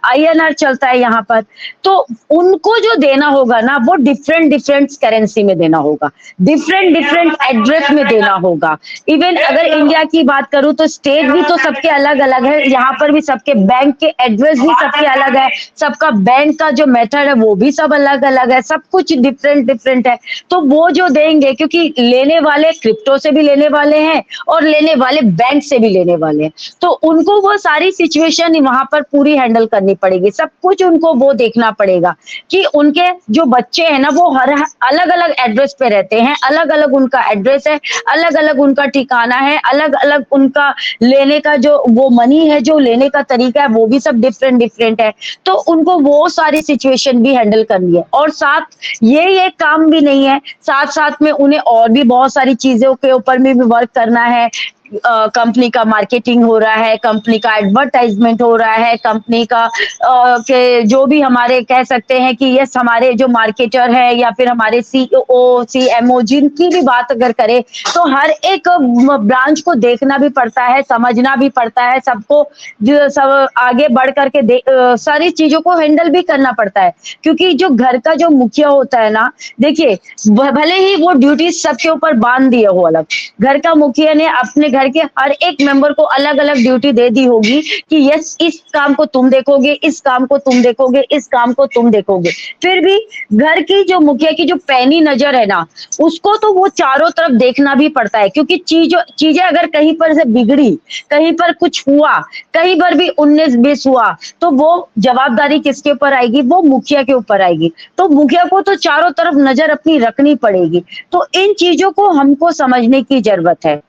Speaker 4: आईएनआर चलता है यहाँ पर, तो उनको जो देना होगा ना वो डिफरेंट करेंसी में देना होगा, डिफरेंट एड्रेस में देना होगा। इवन अगर इंडिया की बात करूं तो स्टेट भी तो सबके अलग अलग है, यहाँ पर भी सबके बैंक के एड्रेस भी सबके अलग है, सबका बैंक का जो मेथड है वो भी सब अलग अलग है, सब कुछ डिफरेंट है। तो वो जो देंगे, क्योंकि लेने वाले क्रिप्टो से भी लेने वाले हैं और लेने वाले बैंक से भी लेने वाले हैं, तो उनको वो सारी सिचुएशन वहां पर पूरी हैंडल करनी पड़ेगी, सब कुछ उनको वो देखना पड़ेगा कि उनके जो बच्चे हैं ना वो हर अलग अलग एड्रेस पे रहते हैं, अलग अलग उनका एड्रेस है, अलग अलग उनका ठिकाना है, अलग अलग उनका लेने का जो वो मनी है, जो लेने का तरीका है वो भी सब डिफरेंट है। तो उनको वो सारी सिचुएशन भी हैंडल करनी है और साथ ये काम भी नहीं है, साथ में उन्हें और भी बहुत सारी चीजों के ऊपर में भी वर्क करना है। कंपनी का मार्केटिंग हो रहा है, कंपनी का एडवर्टाइजमेंट हो रहा है, कंपनी का के जो भी हमारे कह सकते हैं कि यस हमारे जो मार्केटर है या फिर हमारे सीईओ सीएमओ जिनकी भी बात अगर करें तो हर एक ब्रांच को देखना भी पड़ता है, समझना भी पड़ता है, सबको जो सब आगे बढ़ करके सारी चीजों को हैंडल भी करना पड़ता है। क्योंकि जो घर का जो मुखिया होता है ना, देखिए भले ही वो ड्यूटी सबके ऊपर बांध दिए हो, अलग घर का मुखिया ने अपने घर के हर एक मेंबर को अलग अलग ड्यूटी दे दी होगी कि यस इस काम को तुम देखोगे, इस काम को तुम देखोगे, इस काम को तुम देखोगे। फिर भी घर की जो मुखिया की जो पैनी नजर है ना, उसको तो वो चारों तरफ देखना भी पड़ता है, क्योंकि चीजें अगर कहीं पर से बिगड़ी, कहीं पर कुछ हुआ, कहीं पर भी 19-20 हुआ, तो वो जवाबदारी किसके ऊपर आएगी? वो मुखिया के ऊपर आएगी। तो मुखिया को तो चारों तरफ नजर अपनी रखनी पड़ेगी। तो इन चीजों को हमको समझने की जरूरत है।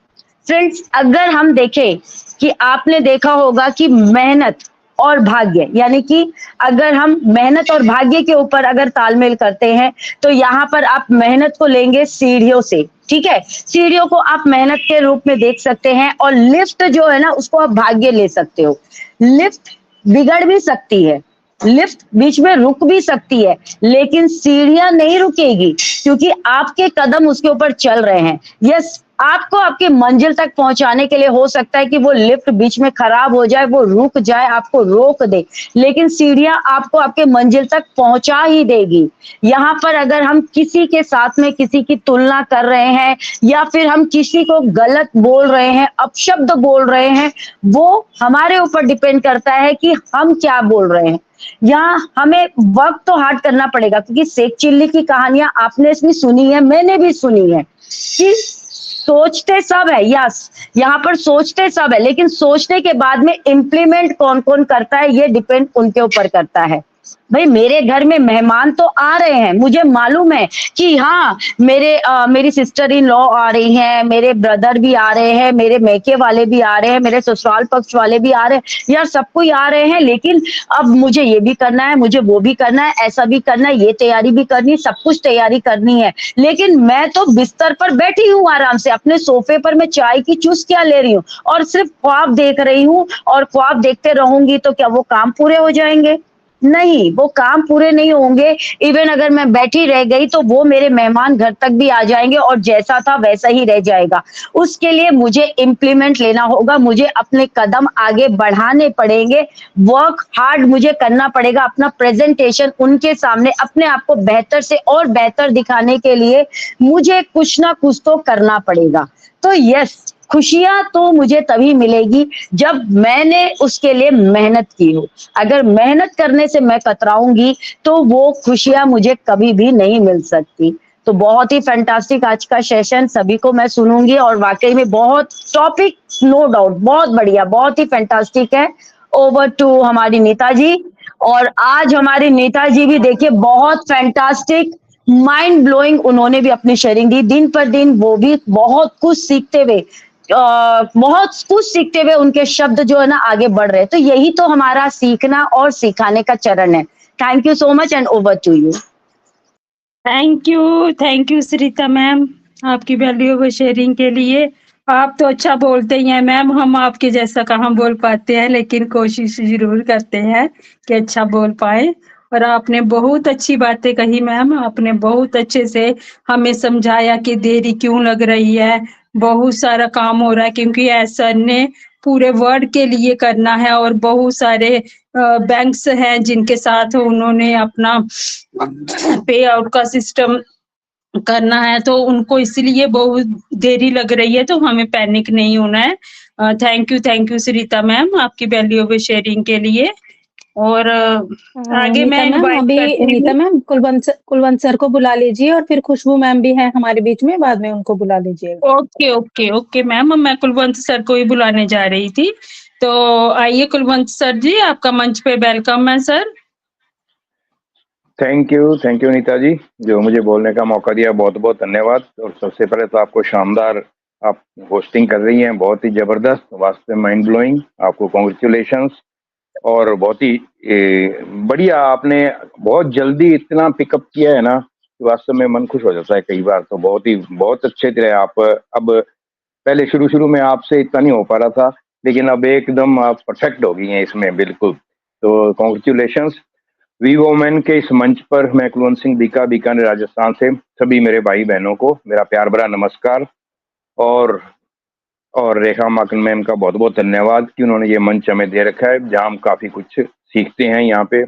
Speaker 4: फ्रेंड्स, अगर हम देखें कि आपने देखा होगा कि मेहनत और भाग्य, यानी कि अगर हम मेहनत और भाग्य के ऊपर अगर तालमेल करते हैं तो यहाँ पर आप मेहनत को लेंगे सीढ़ियों से, ठीक है, सीढ़ियों को आप मेहनत के रूप में देख सकते हैं और लिफ्ट जो है ना उसको आप भाग्य ले सकते हो। लिफ्ट बिगड़ भी सकती है, लिफ्ट बीच में रुक भी सकती है, लेकिन सीढ़ियां नहीं रुकेगी क्योंकि आपके कदम उसके ऊपर चल रहे हैं। यस, आपको आपकी मंजिल तक पहुंचाने के लिए हो सकता है कि वो लिफ्ट बीच में खराब हो जाए, वो रुक जाए, आपको रोक दे, लेकिन सीढ़ियां आपको आपके मंजिल तक पहुंचा ही देगी। यहाँ पर अगर हम किसी के साथ में किसी की तुलना कर रहे हैं या फिर हम किसी को गलत बोल रहे हैं, अपशब्द बोल रहे हैं, वो हमारे ऊपर डिपेंड करता है कि हम क्या बोल रहे हैं। यहाँ हमें वक्त तो हार्ड करना पड़ेगा, क्योंकि शेख चिल्ली की कहानियां आपने भी सुनी है, मैंने भी सुनी है कि सोचते सब है, यस, यहाँ पर सोचते सब है, लेकिन सोचने के बाद में इम्प्लीमेंट कौन कौन करता है ये डिपेंड उनके ऊपर करता है। भाई मेरे घर में मेहमान तो आ रहे हैं, मुझे मालूम है कि हाँ मेरी सिस्टर इन लॉ आ रही हैं, मेरे ब्रदर भी आ रहे हैं, मेरे मैके वाले भी आ रहे हैं, मेरे ससुराल पक्ष वाले भी आ रहे हैं, यार सब कोई आ रहे हैं, लेकिन अब मुझे ये भी करना है, मुझे वो भी करना है, ऐसा भी करना है, ये तैयारी भी करनी है, सब कुछ तैयारी करनी है, लेकिन मैं तो बिस्तर पर बैठी हूँ आराम से अपने सोफे पर, मैं चाय की चुस्कियां ले रही हूँ और सिर्फ ख्वाब देख रही हूँ, और ख्वाब देखते रहूंगी तो क्या वो काम पूरे हो जाएंगे? नहीं, वो काम पूरे नहीं होंगे। इवन अगर मैं बैठी रह गई तो वो मेरे मेहमान घर तक भी आ जाएंगे और जैसा था वैसा ही रह जाएगा। उसके लिए मुझे इम्प्लीमेंट लेना होगा, मुझे अपने कदम आगे बढ़ाने पड़ेंगे, वर्क हार्ड मुझे करना पड़ेगा, अपना प्रेजेंटेशन उनके सामने अपने आप को बेहतर से और बेहतर दिखाने के लिए मुझे कुछ ना कुछ तो करना पड़ेगा। तो यस, खुशियां तो मुझे तभी मिलेगी जब मैंने उसके लिए मेहनत की हो। अगर मेहनत करने से मैं कतराऊंगी तो वो खुशियां मुझे कभी भी नहीं मिल सकती। तो बहुत ही फैंटास्टिक आज का सेशन, सभी को मैं सुनूंगी और वाकई में बहुत टॉपिक, नो डाउट बहुत बढ़िया, बहुत ही फैंटास्टिक है। ओवर टू हमारी नीता जी। और आज हमारी नीता जी भी देखिए बहुत फैंटास्टिक, माइंड ब्लोइंग उन्होंने भी अपनी शेयरिंग दी। दिन पर दिन वो भी बहुत कुछ सीखते हुए उनके शब्द जो है ना आगे बढ़ रहे हैं। तो यही तो हमारा सीखना और सिखाने का चरण है। Thank you so much and over to you.
Speaker 3: Thank you Sarita ma'am, आपकी वैल्यूएबल शेयरिंग के लिए। आप तो अच्छा बोलते ही हैं मैम, हम आपके जैसा कहाँ बोल पाते हैं, लेकिन कोशिश जरूर करते हैं कि अच्छा बोल पाए। और आपने बहुत अच्छी बातें कही मैम, आपने बहुत अच्छे से हमें समझाया कि देरी क्यों लग रही है, बहुत सारा काम हो रहा है क्योंकि ऐसा ने पूरे वर्ल्ड के लिए करना है और बहुत सारे बैंक्स हैं जिनके साथ उन्होंने अपना पे आउट का सिस्टम करना है, तो उनको इसलिए बहुत देरी लग रही है, तो हमें पैनिक नहीं होना है। थैंक यू सरिता मैम आपकी वैल्यूएबल शेयरिंग के लिए। और आगे
Speaker 1: नीता
Speaker 3: मैं
Speaker 1: मैम,
Speaker 3: इनवाइट
Speaker 1: अभी
Speaker 3: करती
Speaker 1: नीता
Speaker 3: हूँ।
Speaker 1: मैम कुलवंत सर को बुला लीजिए और फिर खुशबू मैम भी है हमारे बीच में, बाद में उनको बुला लीजिएगा।
Speaker 3: ओके मैम, मैं कुलवंत सर को ही बुलाने जा रही थी। तो आइए कुलवंत सर जी, आपका मंच पे वेलकम है सर।
Speaker 5: थैंक यू नीता जी, जो मुझे बोलने का मौका दिया, बहुत बहुत धन्यवाद। और सबसे पहले तो आपको शानदार, आप होस्टिंग कर रही हैं, बहुत ही जबरदस्त, वास्तव में माइंड ब्लोइंग, आपको कॉन्ग्रेचुलेशंस। और बहुत ही बढ़िया, आपने बहुत जल्दी इतना पिकअप किया है ना, वास्तव में मन खुश हो जाता है कई बार। तो बहुत अच्छे तरह आप, अब पहले शुरू में आपसे इतना नहीं हो पा रहा था, लेकिन अब एकदम आप परफेक्ट हो गई हैं इसमें, बिल्कुल। तो कॉन्ग्रेचुलेशंस। वी वोमेन के इस मंच पर मैं कुलवंत सिंह बीका, बीकानेर राजस्थान से सभी मेरे भाई बहनों को मेरा प्यार भरा नमस्कार। और रेखा माकन मैम का बहुत बहुत धन्यवाद कि उन्होंने ये मंच हमें दे रखा है, जहाँ हम काफी कुछ सीखते हैं यहाँ पे।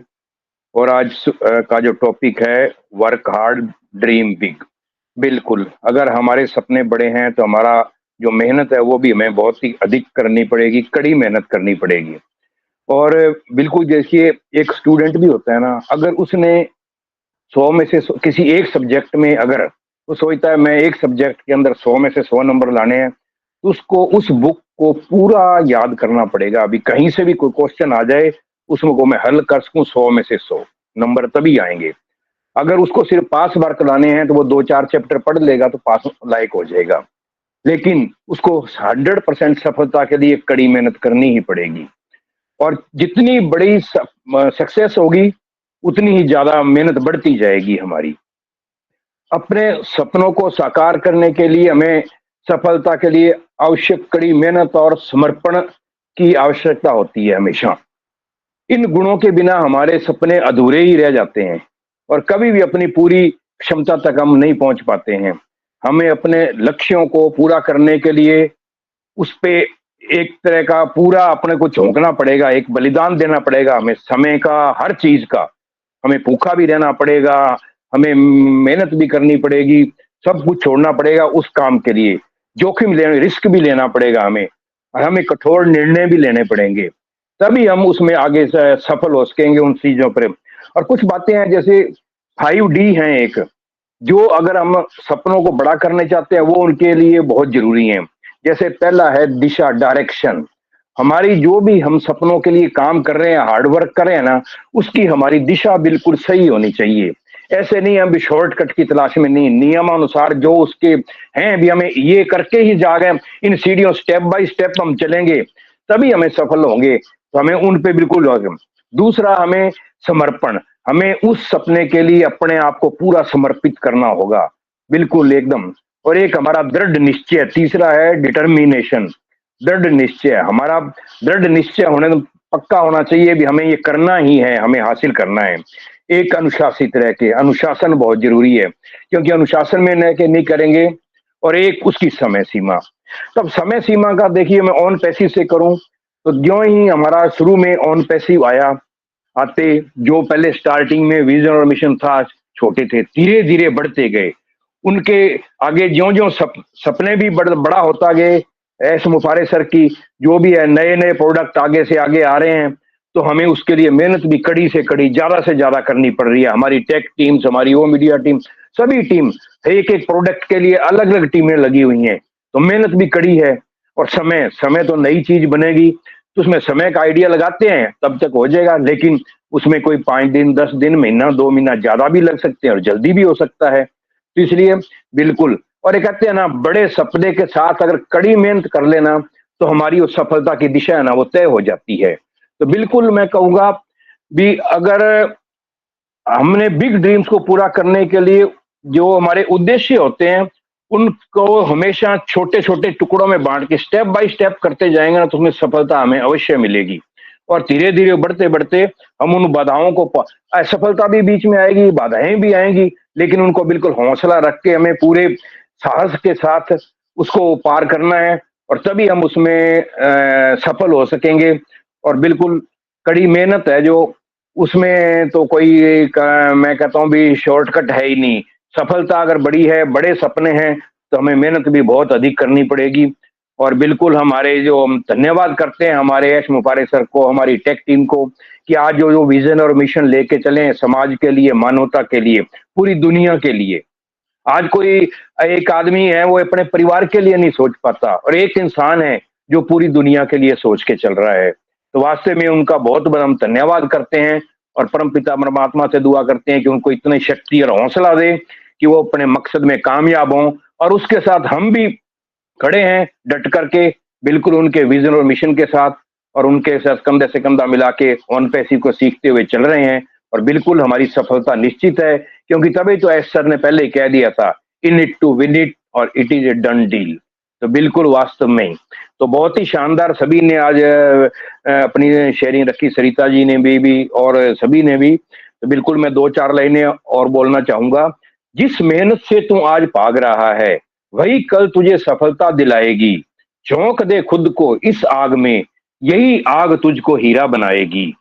Speaker 5: और आज का जो टॉपिक है, वर्क हार्ड ड्रीम बिग। बिल्कुल, अगर हमारे सपने बड़े हैं तो हमारा जो मेहनत है वो भी हमें बहुत ही अधिक करनी पड़ेगी, कड़ी मेहनत करनी पड़ेगी। और बिल्कुल जैसे एक स्टूडेंट भी होता है ना, अगर उसने 100 में से किसी एक सब्जेक्ट में अगर वो सोचता है मैं एक सब्जेक्ट के अंदर 100 में से 100 नंबर लाने हैं, तो उसको उस बुक को पूरा याद करना पड़ेगा। अभी कहीं से भी कोई क्वेश्चन आ जाए, उसको मैं हल कर सकूं 100 में से 100 नंबर तभी आएंगे। अगर उसको सिर्फ पास मार्क लाने हैं तो वो 2-4 चैप्टर पढ़ लेगा तो पास लायक हो जाएगा, लेकिन उसको 100% सफलता के लिए कड़ी मेहनत करनी ही पड़ेगी। और जितनी बड़ी सक्सेस होगी उतनी ही ज्यादा मेहनत बढ़ती जाएगी हमारी। अपने सपनों को साकार करने के लिए हमें सफलता के लिए आवश्यक कड़ी मेहनत और समर्पण की आवश्यकता होती है हमेशा। इन गुणों के बिना हमारे सपने अधूरे ही रह जाते हैं और कभी भी अपनी पूरी क्षमता तक हम नहीं पहुंच पाते हैं। हमें अपने लक्ष्यों को पूरा करने के लिए उस पे एक तरह का पूरा अपने को झोंकना पड़ेगा, एक बलिदान देना पड़ेगा, हमें समय का, हर चीज का, हमें भूखा भी रहना पड़ेगा, हमें मेहनत भी करनी पड़ेगी, सब कुछ छोड़ना पड़ेगा उस काम के लिए, जोखिम लेने, रिस्क भी लेना पड़ेगा हमें, और हमें कठोर निर्णय भी लेने पड़ेंगे, तभी हम उसमें आगे से सफल हो सकेंगे उन चीजों पर। और कुछ बातें हैं जैसे 5D हैं एक, जो अगर हम सपनों को बड़ा करने चाहते हैं वो उनके लिए बहुत जरूरी है। जैसे पहला है दिशा, डायरेक्शन। हमारी जो भी हम सपनों के लिए काम कर रहे हैं, हार्डवर्क कर रहे हैं ना, उसकी हमारी दिशा बिल्कुल सही होनी चाहिए। ऐसे नहीं हम भी शॉर्टकट की तलाश में नहीं, नियमानुसार जो उसके हैं, अभी हमें ये करके ही जा रहे हैं, इन सीढ़ियों स्टेप बाय स्टेप हम चलेंगे तभी हमें सफल होंगे, तो हमें उन पे बिल्कुल। दूसरा, हमें समर्पण, हमें उस सपने के लिए अपने आप को पूरा समर्पित करना होगा, बिल्कुल एकदम। और एक हमारा दृढ़ निश्चय, तीसरा है डिटर्मिनेशन, दृढ़ निश्चय। हमारा दृढ़ निश्चय होने पक्का होना चाहिए भी हमें ये करना ही है, हमें हासिल करना है। एक अनुशासित रह के, अनुशासन बहुत जरूरी है, क्योंकि अनुशासन में रह के नहीं करेंगे। और एक उसकी समय सीमा। तब समय सीमा का देखिए, मैं ऑन पैसिव से करूं तो ज्यों ही हमारा शुरू में ऑन पैसिव आया, आते जो पहले स्टार्टिंग में विजन और मिशन था, छोटे थे, धीरे धीरे बढ़ते गए। उनके आगे ज्यों ज्यों सपने भी बड़ा होता गए, एस मुफारे सर की जो भी है, नए नए प्रोडक्ट आगे से आगे आ रहे हैं, तो हमें उसके लिए मेहनत भी कड़ी से कड़ी, ज्यादा से ज्यादा करनी पड़ रही है। हमारी टेक टीम्स, हमारी वो मीडिया टीम, सभी टीम एक एक प्रोडक्ट के लिए अलग अलग टीमें लगी हुई हैं, तो मेहनत भी कड़ी है। और समय तो नई चीज बनेगी, तो उसमें समय का आइडिया लगाते हैं तब तक हो जाएगा, लेकिन उसमें कोई 5 दिन, 10 दिन, महीना, 2 महीना ज्यादा भी लग सकते हैं और जल्दी भी हो सकता है। तो इसलिए बिल्कुल, और ये कहते हैं ना, बड़े सपने के साथ अगर कड़ी मेहनत कर लेना तो हमारी वो सफलता की दिशा है ना, वो तय हो जाती है। तो बिल्कुल मैं कहूंगा भी, अगर हमने बिग ड्रीम्स को पूरा करने के लिए जो हमारे उद्देश्य होते हैं, उनको हमेशा छोटे छोटे टुकड़ों में बांट के स्टेप बाय स्टेप करते जाएंगे ना, तो उसमें सफलता हमें अवश्य मिलेगी। और धीरे धीरे बढ़ते बढ़ते हम उन बाधाओं को, असफलता भी बीच में आएगी, बाधाएं भी आएंगी, लेकिन उनको बिल्कुल हौसला रख के हमें पूरे साहस के साथ उसको पार करना है, और तभी हम उसमें सफल हो सकेंगे। और बिल्कुल कड़ी मेहनत है जो, उसमें तो कोई मैं कहता हूँ भी शॉर्टकट है ही नहीं। सफलता अगर बड़ी है, बड़े सपने हैं, तो हमें मेहनत भी बहुत अधिक करनी पड़ेगी। और बिल्कुल हमारे जो, हम धन्यवाद करते हैं हमारे एस मुफारे सर को, हमारी टेक टीम को, कि आज जो विजन और मिशन लेके चले समाज के लिए, मानवता के लिए, पूरी दुनिया के लिए। आज कोई एक आदमी है वो अपने परिवार के लिए नहीं सोच पाता, और एक इंसान है जो पूरी दुनिया के लिए सोच के चल रहा है। तो वास्तव में उनका बहुत बड़ा हम धन्यवाद करते हैं, और परमपिता परमात्मा से दुआ करते हैं कि उनको इतनी शक्ति और हौसला दे कि वो अपने मकसद में कामयाब हों। और उसके साथ हम भी खड़े हैं डट करके, बिल्कुल उनके विजन और मिशन के साथ, और उनके साथ कंधे से कंधा मिला के ऑन पैसिव को सीखते हुए चल रहे हैं। और बिल्कुल हमारी सफलता निश्चित है, क्योंकि तभी तो एस सर ने पहले ही कह दिया था, in it to win it, और it is a done deal. तो बिल्कुल वास्तव में, तो बहुत ही शानदार सभी ने आज अपनी शेयरिंग रखी, सरिता जी ने भी और सभी ने भी। तो बिल्कुल मैं 2-4 लाइनें और बोलना चाहूंगा। जिस मेहनत से तू आज भाग रहा है, वही कल तुझे सफलता दिलाएगी। झोंक दे खुद को इस आग में, यही आग तुझको हीरा बनाएगी।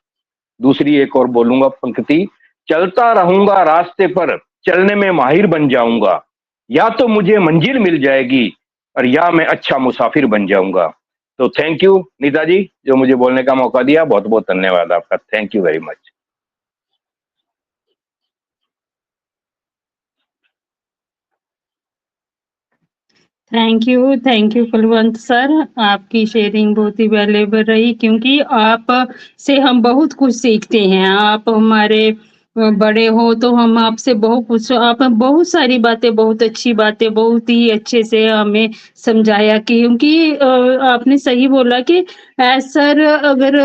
Speaker 5: दूसरी एक और बोलूंगा पंक्ति, चलता रहूंगा रास्ते पर, चलने में माहिर बन जाऊंगा। या तो मुझे मंजिल मिल जाएगी, और या मैं अच्छा मुसाफिर बन जाऊंगा। तो थैंक यू नीता जी, जो मुझे बोलने का मौका दिया। बहुत बहुत धन्यवाद आपका। Thank you very much.
Speaker 3: Thank you Kulwant sir. आपकी शेयरिंग बहुत ही वैल्यूएबल रही, क्योंकि आप से हम बहुत कुछ सीखते हैं। आप हमारे बड़े हो तो हम आपसे बहुत कुछ, आप बहुत सारी बातें, बहुत अच्छी बातें, बहुत ही अच्छे से हमें समझाया। क्योंकि आपने सही बोला कि सर अगर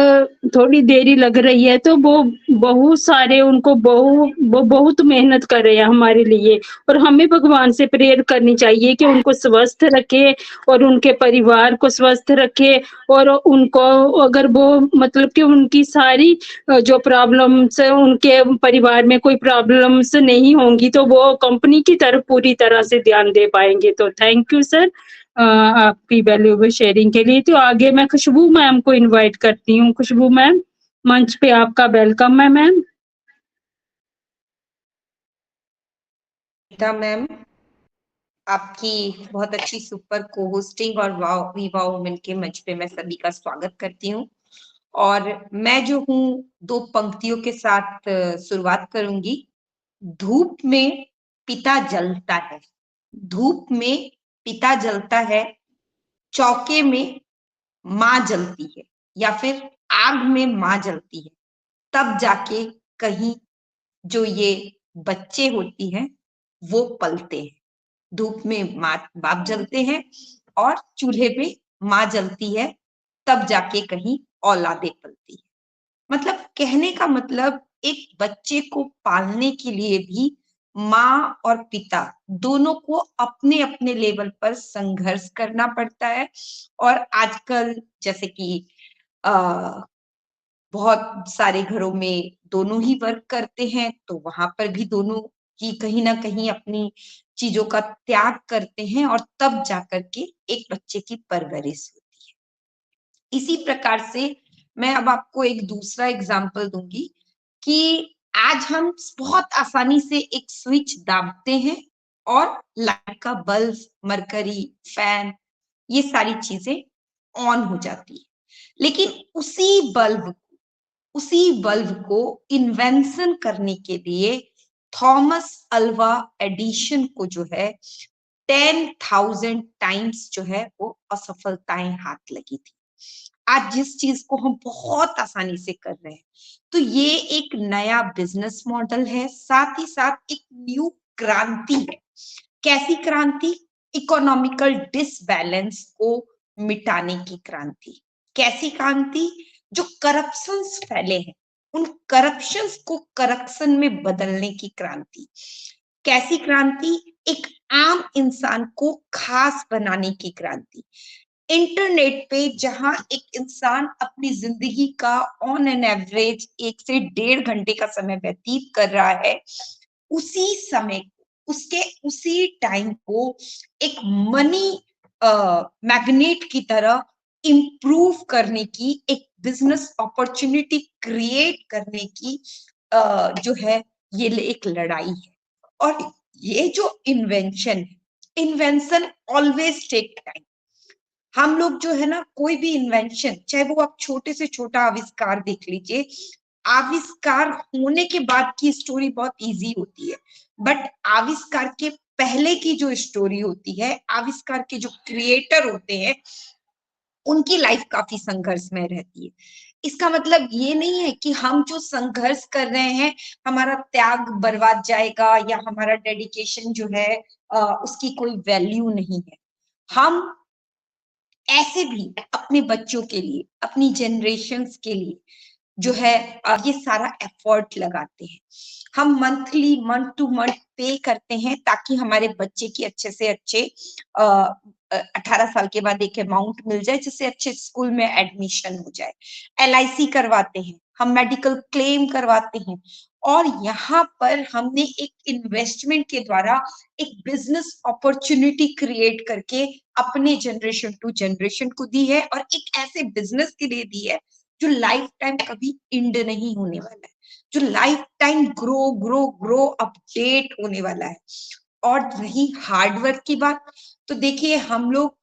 Speaker 3: थोड़ी देरी लग रही है तो वो बहुत सारे, उनको वो बहुत मेहनत कर रहे हैं हमारे लिए, और हमें भगवान से प्रेयर करनी चाहिए कि उनको स्वस्थ रखे और उनके परिवार को स्वस्थ रखे। और उनको, अगर वो मतलब कि उनकी सारी जो प्रॉब्लम्स उनके परिवार परिवार में कोई प्रॉब्लम्स नहीं होंगी, तो वो कंपनी की तरफ पूरी तरह से ध्यान दे पाएंगे। तो थैंक यू सर आपकी वैल्यूएबल शेयरिंग के लिए। तो आगे मैं खुशबू मैम को इनवाइट करती हूँ। खुशबू मैम, मंच पे आपका वेलकम है मैम।
Speaker 6: नीता मैम, आपकी बहुत अच्छी सुपर को होस्टिंग और वी वाओ वुमेन के मंच पे मैं सभी का स्वागत करती हूँ। और मैं जो हूँ 2 पंक्तियों के साथ शुरुआत करूंगी। धूप में पिता जलता है, धूप में पिता जलता है, चौके में माँ जलती है, या फिर आग में माँ जलती है, तब जाके कहीं जो ये बच्चे होती हैं वो पलते हैं। धूप में माँ बाप जलते हैं और चूल्हे पे माँ जलती है, तब जाके कहीं औलादे पलती है। मतलब कहने का मतलब एक बच्चे को पालने के लिए भी माँ और पिता दोनों को अपने अपने लेवल पर संघर्ष करना पड़ता है। और आजकल जैसे कि बहुत सारे घरों में दोनों ही वर्क करते हैं, तो वहां पर भी दोनों ही कहीं ना कहीं अपनी चीजों का त्याग करते हैं और तब जाकर के एक बच्चे की परवरिश होती है। इसी प्रकार से मैं अब आपको एक दूसरा एग्जाम्पल दूंगी कि आज हम बहुत आसानी से एक स्विच दाबते हैं और लाइट का बल्ब, मरकरी, फैन, ये सारी चीजें ऑन हो जाती है। लेकिन उसी बल्ब को इन्वेंशन करने के लिए थॉमस अल्वा एडिशन को जो है 10,000 टाइम्स जो है वो असफलताएं हाथ लगी थी। आज जिस चीज को हम बहुत आसानी से कर रहे हैं, तो ये एक नया बिजनेस मॉडल है, साथ ही साथ एक न्यू क्रांति है। कैसी क्रांति? इकोनॉमिकल डिसबैलेंस को मिटाने की क्रांति। कैसी क्रांति? जो करप्शंस फैले हैं उन करप्शंस को करप्शन में बदलने की क्रांति। कैसी क्रांति? एक आम इंसान को खास बनाने की क्रांति। इंटरनेट पे जहां एक इंसान अपनी जिंदगी का ऑन एन एवरेज 1 से 1.5 घंटे का समय व्यतीत कर रहा है, उसी समय उसी टाइम को एक मनी मैग्नेट की तरह इम्प्रूव करने की, एक बिजनेस अपॉर्चुनिटी क्रिएट करने की जो है ये एक लड़ाई है। और ये जो इन्वेंशन ऑलवेज टेक टाइम। हम लोग जो है ना, कोई भी इन्वेंशन, चाहे वो आप छोटे से छोटा आविष्कार देख लीजिए, आविष्कार होने के बाद की स्टोरी बहुत इजी होती है, बट आविष्कार के पहले की जो स्टोरी होती है, आविष्कार के जो क्रिएटर होते हैं, उनकी लाइफ काफी संघर्षमय रहती है। इसका मतलब ये नहीं है कि हम जो संघर्ष कर रहे हैं हमारा त्याग बर्बाद जाएगा या हमारा डेडिकेशन जो है उसकी कोई वैल्यू नहीं है। हम ऐसे भी अपने बच्चों के लिए, अपनी जनरेशन्स के लिए जो है ये सारा एफर्ट लगाते हैं। हम मंथ टू मंथ पे करते हैं ताकि हमारे बच्चे की अच्छे से अच्छे 18 साल के बाद एक अमाउंट मिल जाए जिससे अच्छे स्कूल में एडमिशन हो जाए। LIC करवाते हैं, हम मेडिकल क्लेम करवाते हैं, और यहाँ पर हमने एक इन्वेस्टमेंट के द्वारा एक बिजनेस अपॉर्चुनिटी क्रिएट करके अपने जनरेशन टू जनरेशन को दी है, और एक ऐसे बिजनेस के लिए दी है जो लाइफ टाइम कभी इंड नहीं होने वाला है, जो life time grow grow grow update होने वाला है। और रही हार्डवर्क की बात, तो देखिए हम लोग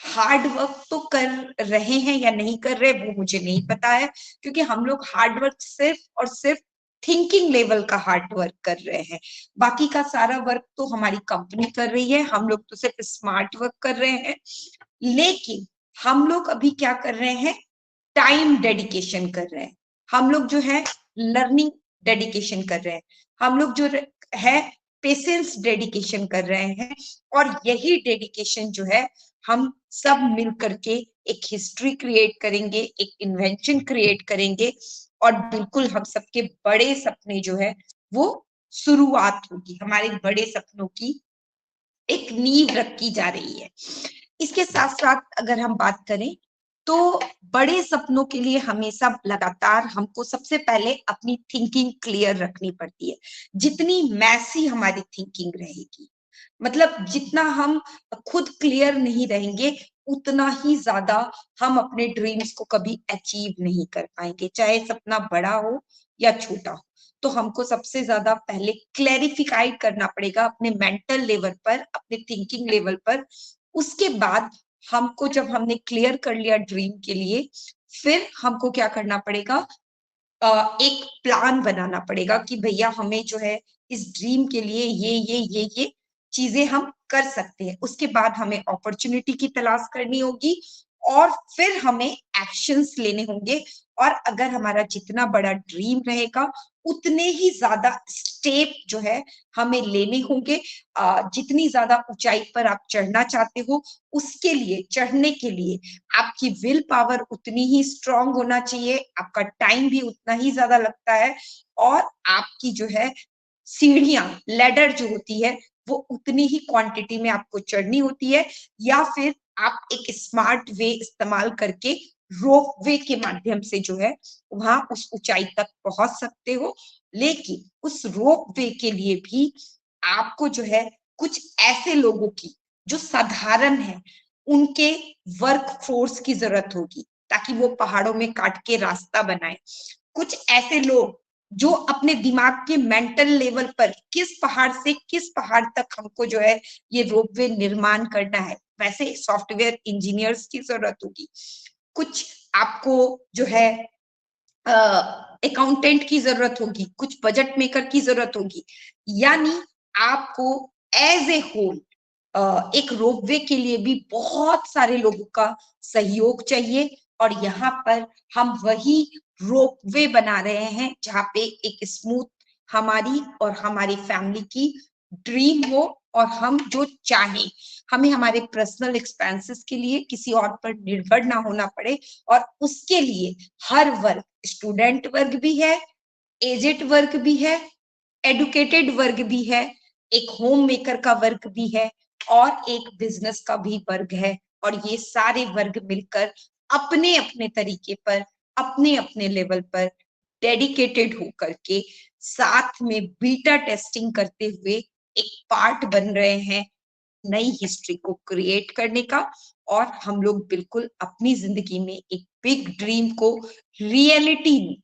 Speaker 6: हार्ड वर्क तो कर रहे हैं या नहीं कर रहे वो मुझे नहीं पता है, क्योंकि हम लोग हार्ड वर्क सिर्फ और सिर्फ थिंकिंग लेवल का हार्ड वर्क कर रहे हैं। बाकी का सारा वर्क तो हमारी कंपनी कर रही है, हम लोग तो सिर्फ स्मार्ट वर्क कर रहे हैं। लेकिन हम लोग अभी क्या कर रहे हैं? टाइम डेडिकेशन कर रहे हैं, हम लोग जो है लर्निंग डेडिकेशन कर रहे हैं, हम लोग जो है पेशेंस डेडिकेशन कर रहे हैं। और यही डेडिकेशन जो है हम सब मिल करके एक हिस्ट्री क्रिएट करेंगे, एक इन्वेंशन क्रिएट करेंगे, और बिल्कुल हम सबके बड़े सपने जो है वो शुरुआत होगी, हमारे बड़े सपनों की एक नींव रखी जा रही है। इसके साथ साथ अगर हम बात करें तो बड़े सपनों के लिए हमेशा लगातार हमको सबसे पहले अपनी थिंकिंग क्लियर रखनी पड़ती है। जितनी मैसी हमारी थिंकिंग रहेगी, मतलब जितना हम खुद क्लियर नहीं रहेंगे, उतना ही ज्यादा हम अपने ड्रीम्स को कभी अचीव नहीं कर पाएंगे, चाहे सपना बड़ा हो या छोटा हो। तो हमको सबसे ज्यादा पहले क्लैरिफाइड करना पड़ेगा अपने मेंटल लेवल पर, अपने थिंकिंग लेवल पर। उसके बाद हमको, जब हमने क्लियर कर लिया ड्रीम के लिए, फिर हमको क्या करना पड़ेगा, एक प्लान बनाना पड़ेगा कि भैया हमें जो है इस ड्रीम के लिए ये चीजें हम कर सकते हैं। उसके बाद हमें अपॉर्चुनिटी की तलाश करनी होगी और फिर हमें एक्शंस लेने होंगे। और अगर हमारा जितना बड़ा ड्रीम रहेगा, उतने ही ज्यादा स्टेप जो है हमें लेने होंगे। जितनी ज्यादा ऊंचाई पर आप चढ़ना चाहते हो, उसके लिए, चढ़ने के लिए आपकी विल पावर उतनी ही स्ट्रांग होना चाहिए, आपका टाइम भी उतना ही ज्यादा लगता है, और आपकी जो है सीढ़ियां, लैडर जो होती है, वो उतनी ही क्वांटिटी में आपको चढ़नी होती है। या फिर आप एक स्मार्ट वे इस्तेमाल करके रोप वे के माध्यम से जो है वहां उस ऊंचाई तक पहुंच सकते हो। लेकिन उस रोप वे के लिए भी आपको जो है कुछ ऐसे लोगों की जो साधारण है, उनके वर्क फोर्स की जरूरत होगी, ताकि वो पहाड़ों में काट के रास्ता बनाए। कुछ ऐसे लोग जो अपने दिमाग के मेंटल लेवल पर किस पहाड़ से किस पहाड़ तक हमको जो है ये रोपवे निर्माण करना है, वैसे सॉफ्टवेयर इंजीनियर्स की जरूरत होगी। कुछ आपको जो है अकाउंटेंट की जरूरत होगी, कुछ बजट मेकर की जरूरत होगी। यानी आपको एज ए होल एक रोपवे के लिए भी बहुत सारे लोगों का सहयोग चाहिए। और यहाँ पर हम वही रोपवे बना रहे हैं जहाँ पे एक स्मूथ हमारी और हमारी फैमिली की ड्रीम हो, और हम जो चाहें, हमें हमारे पर्सनल एक्सपेंसेस के लिए किसी और पर निर्भर ना होना पड़े। और उसके लिए हर वर्ग, स्टूडेंट वर्ग भी है, एजेड वर्ग भी है, एडुकेटेड वर्ग भी है, एक होम मेकर का वर्ग भी है, और एक बिजनेस का भी वर्ग है। और ये सारे वर्ग मिलकर अपने अपने तरीके पर, अपने अपने लेवल पर डेडिकेटेड होकर के साथ में बीटा टेस्टिंग करते हुए एक पार्ट बन रहे हैं नई हिस्ट्री को क्रिएट करने का। और हम लोग बिल्कुल अपनी जिंदगी में एक बिग ड्रीम को रियलिटी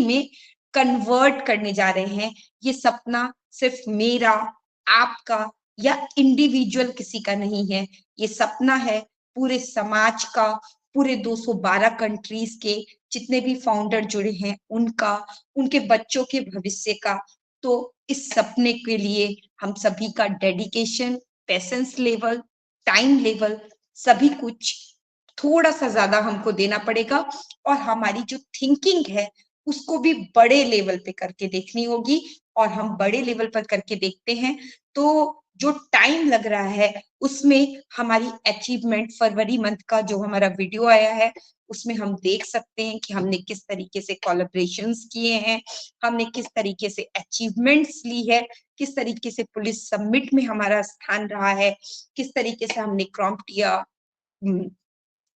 Speaker 6: में कन्वर्ट करने जा रहे हैं। ये सपना सिर्फ मेरा, आपका या इंडिविजुअल किसी का नहीं है, ये सपना है पूरे समाज का, पूरे 212 कंट्रीज के जितने भी फाउंडर जुड़े हैं उनका, उनके बच्चों के भविष्य का। तो इस सपने के लिए हम सभी का dedication, patience level, time level, सभी कुछ थोड़ा सा ज्यादा हमको देना पड़ेगा। और हमारी जो थिंकिंग है उसको भी बड़े लेवल पे करके देखनी होगी। और हम बड़े लेवल पर करके देखते हैं तो जो टाइम लग रहा है उसमें हमारी अचीवमेंट, फरवरी मंथ का जो हमारा वीडियो आया है उसमें हम देख सकते हैं कि हमने किस तरीके से कोलैबोरेशंस किए हैं, हमने किस तरीके से अचीवमेंट्स ली है, किस तरीके से पुलिस समिट में हमारा स्थान रहा है, किस तरीके से हमने क्रॉम्प्टिया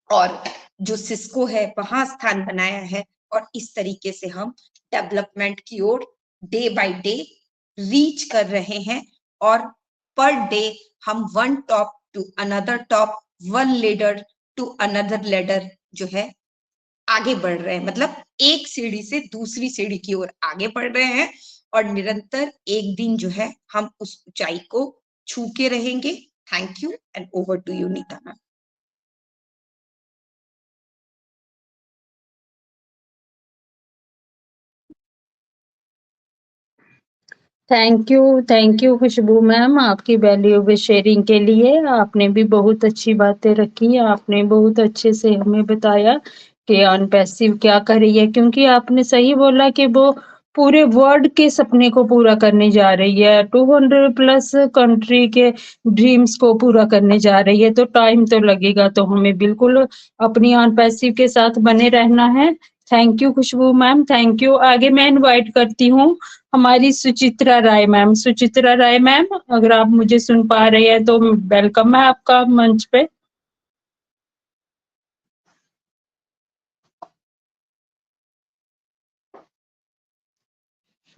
Speaker 6: और जो सिस्को है वहां स्थान बनाया है। और इस तरीके से हम डेवलपमेंट की ओर डे बाय डे रीच कर रहे हैं। और पर डे हम one top to another top, one ladder to another ladder जो है आगे बढ़ रहे हैं, मतलब एक सीढ़ी से दूसरी सीढ़ी की ओर आगे बढ़ रहे हैं। और निरंतर एक दिन जो है हम उस ऊंचाई को छू के रहेंगे। Thank you and over to you Neeta ma'am.
Speaker 3: Thank you Khushboo ma'am, आपकी वैल्यूएबल शेयरिंग के लिए। आपने भी बहुत अच्छी बातें रखी, आपने बहुत अच्छे से हमें बताया कि ऑन पैसिव क्या कर रही है, क्योंकि आपने सही बोला कि वो पूरे वर्ल्ड के सपने को पूरा करने जा रही है, 200 प्लस कंट्री के ड्रीम्स को पूरा करने जा रही है। तो टाइम तो लगेगा, तो हमें बिल्कुल अपनी ऑन पैसिव के साथ बने रहना है। Thank you Khushboo ma'am, thank you. आगे मैं इनवाइट करती हूँ हमारी सुचित्रा राय मैम। सुचित्रा राय मैम, अगर आप मुझे सुन पा रहे हैं तो वेलकम है आपका मंच पे।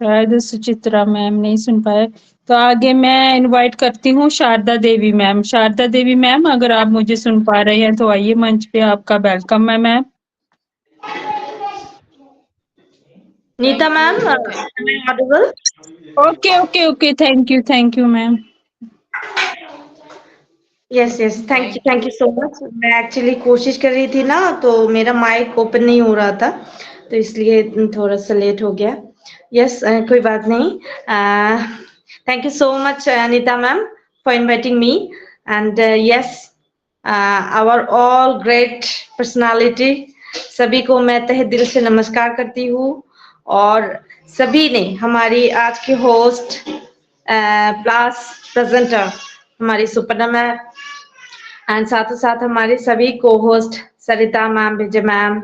Speaker 3: शायद सुचित्रा मैम नहीं सुन पाए, तो आगे मैं इनवाइट करती हूँ शारदा देवी मैम। शारदा देवी मैम, अगर आप मुझे सुन पा रहे हैं तो आइए, मंच पे आपका वेलकम है ma'am.
Speaker 7: Neeta ma'am, am I audible?
Speaker 3: Okay okay okay, thank you ma'am.
Speaker 7: Yes yes, thank you so much. मैं एक्चुअली कोशिश कर रही थी ना, तो मेरा माइक ओपन नहीं हो रहा था, तो इसलिए थोड़ा सा लेट हो गया। यस, कोई बात नहीं। Thank you so much Anita ma'am for inviting me, and yes, our all great personality, सभी को मैं तहे दिल से नमस्कार करती हूँ। और सभी ने, हमारी आज की होस्ट प्लस प्रेजेंटर हमारी सुपर्णा मैम, एंड साथ ही साथ हमारे सभी को होस्ट सरिता मैम, विजय मैम,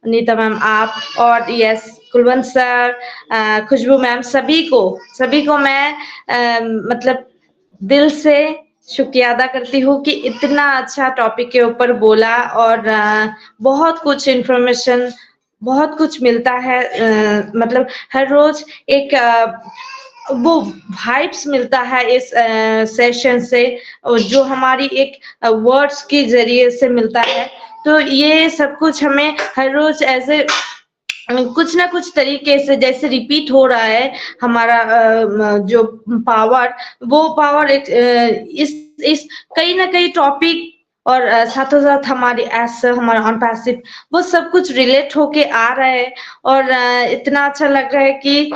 Speaker 7: नीता मैम, आप, और यस कुलवंत सर, खुशबू मैम, सभी को मैं मतलब दिल से शुक्रिया अदा करती हूँ कि इतना अच्छा टॉपिक के ऊपर बोला, और बहुत कुछ इंफॉर्मेशन, बहुत कुछ मिलता है। मतलब हर रोज एक वो वाइब्स मिलता है इस सेशन से, जो हमारी एक वर्ड्स के जरिए से मिलता है। तो ये सब कुछ हमें हर रोज ऐसे कुछ ना कुछ तरीके से जैसे रिपीट हो रहा है हमारा जो पावर, वो पावर इस कहीं ना कहीं टॉपिक, और साथों साथ हमारी एस, हमारा ऑन पैसिव, वो सब कुछ रिलेट होके आ रहा है। और इतना अच्छा लग रहा है कि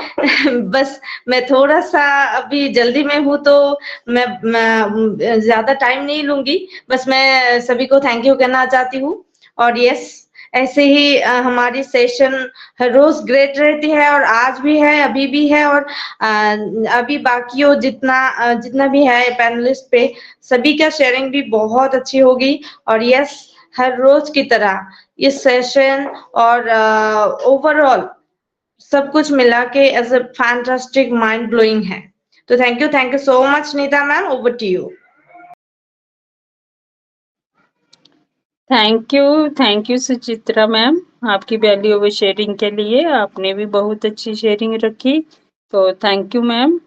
Speaker 7: बस मैं थोड़ा सा अभी जल्दी में हूँ, तो मैं ज्यादा टाइम नहीं लूंगी। बस मैं सभी को थैंक यू कहना चाहती हूँ। और यस, ऐसे ही हमारी सेशन हर रोज ग्रेट रहती है, और आज भी है, अभी भी है, और अभी बाकियों जितना भी है पैनलिस्ट पे, सभी का शेयरिंग भी बहुत अच्छी होगी। और यस, हर रोज की तरह इस सेशन और ओवरऑल सब कुछ मिला के as a fantastic, mind blowing है। तो thank you so much Neeta ma'am, over to you.
Speaker 3: Thank you Suchitra ma'am, आपकी वैल्यूएबल शेयरिंग के लिए। आपने भी बहुत अच्छी शेयरिंग रखी, तो थैंक यू मैम।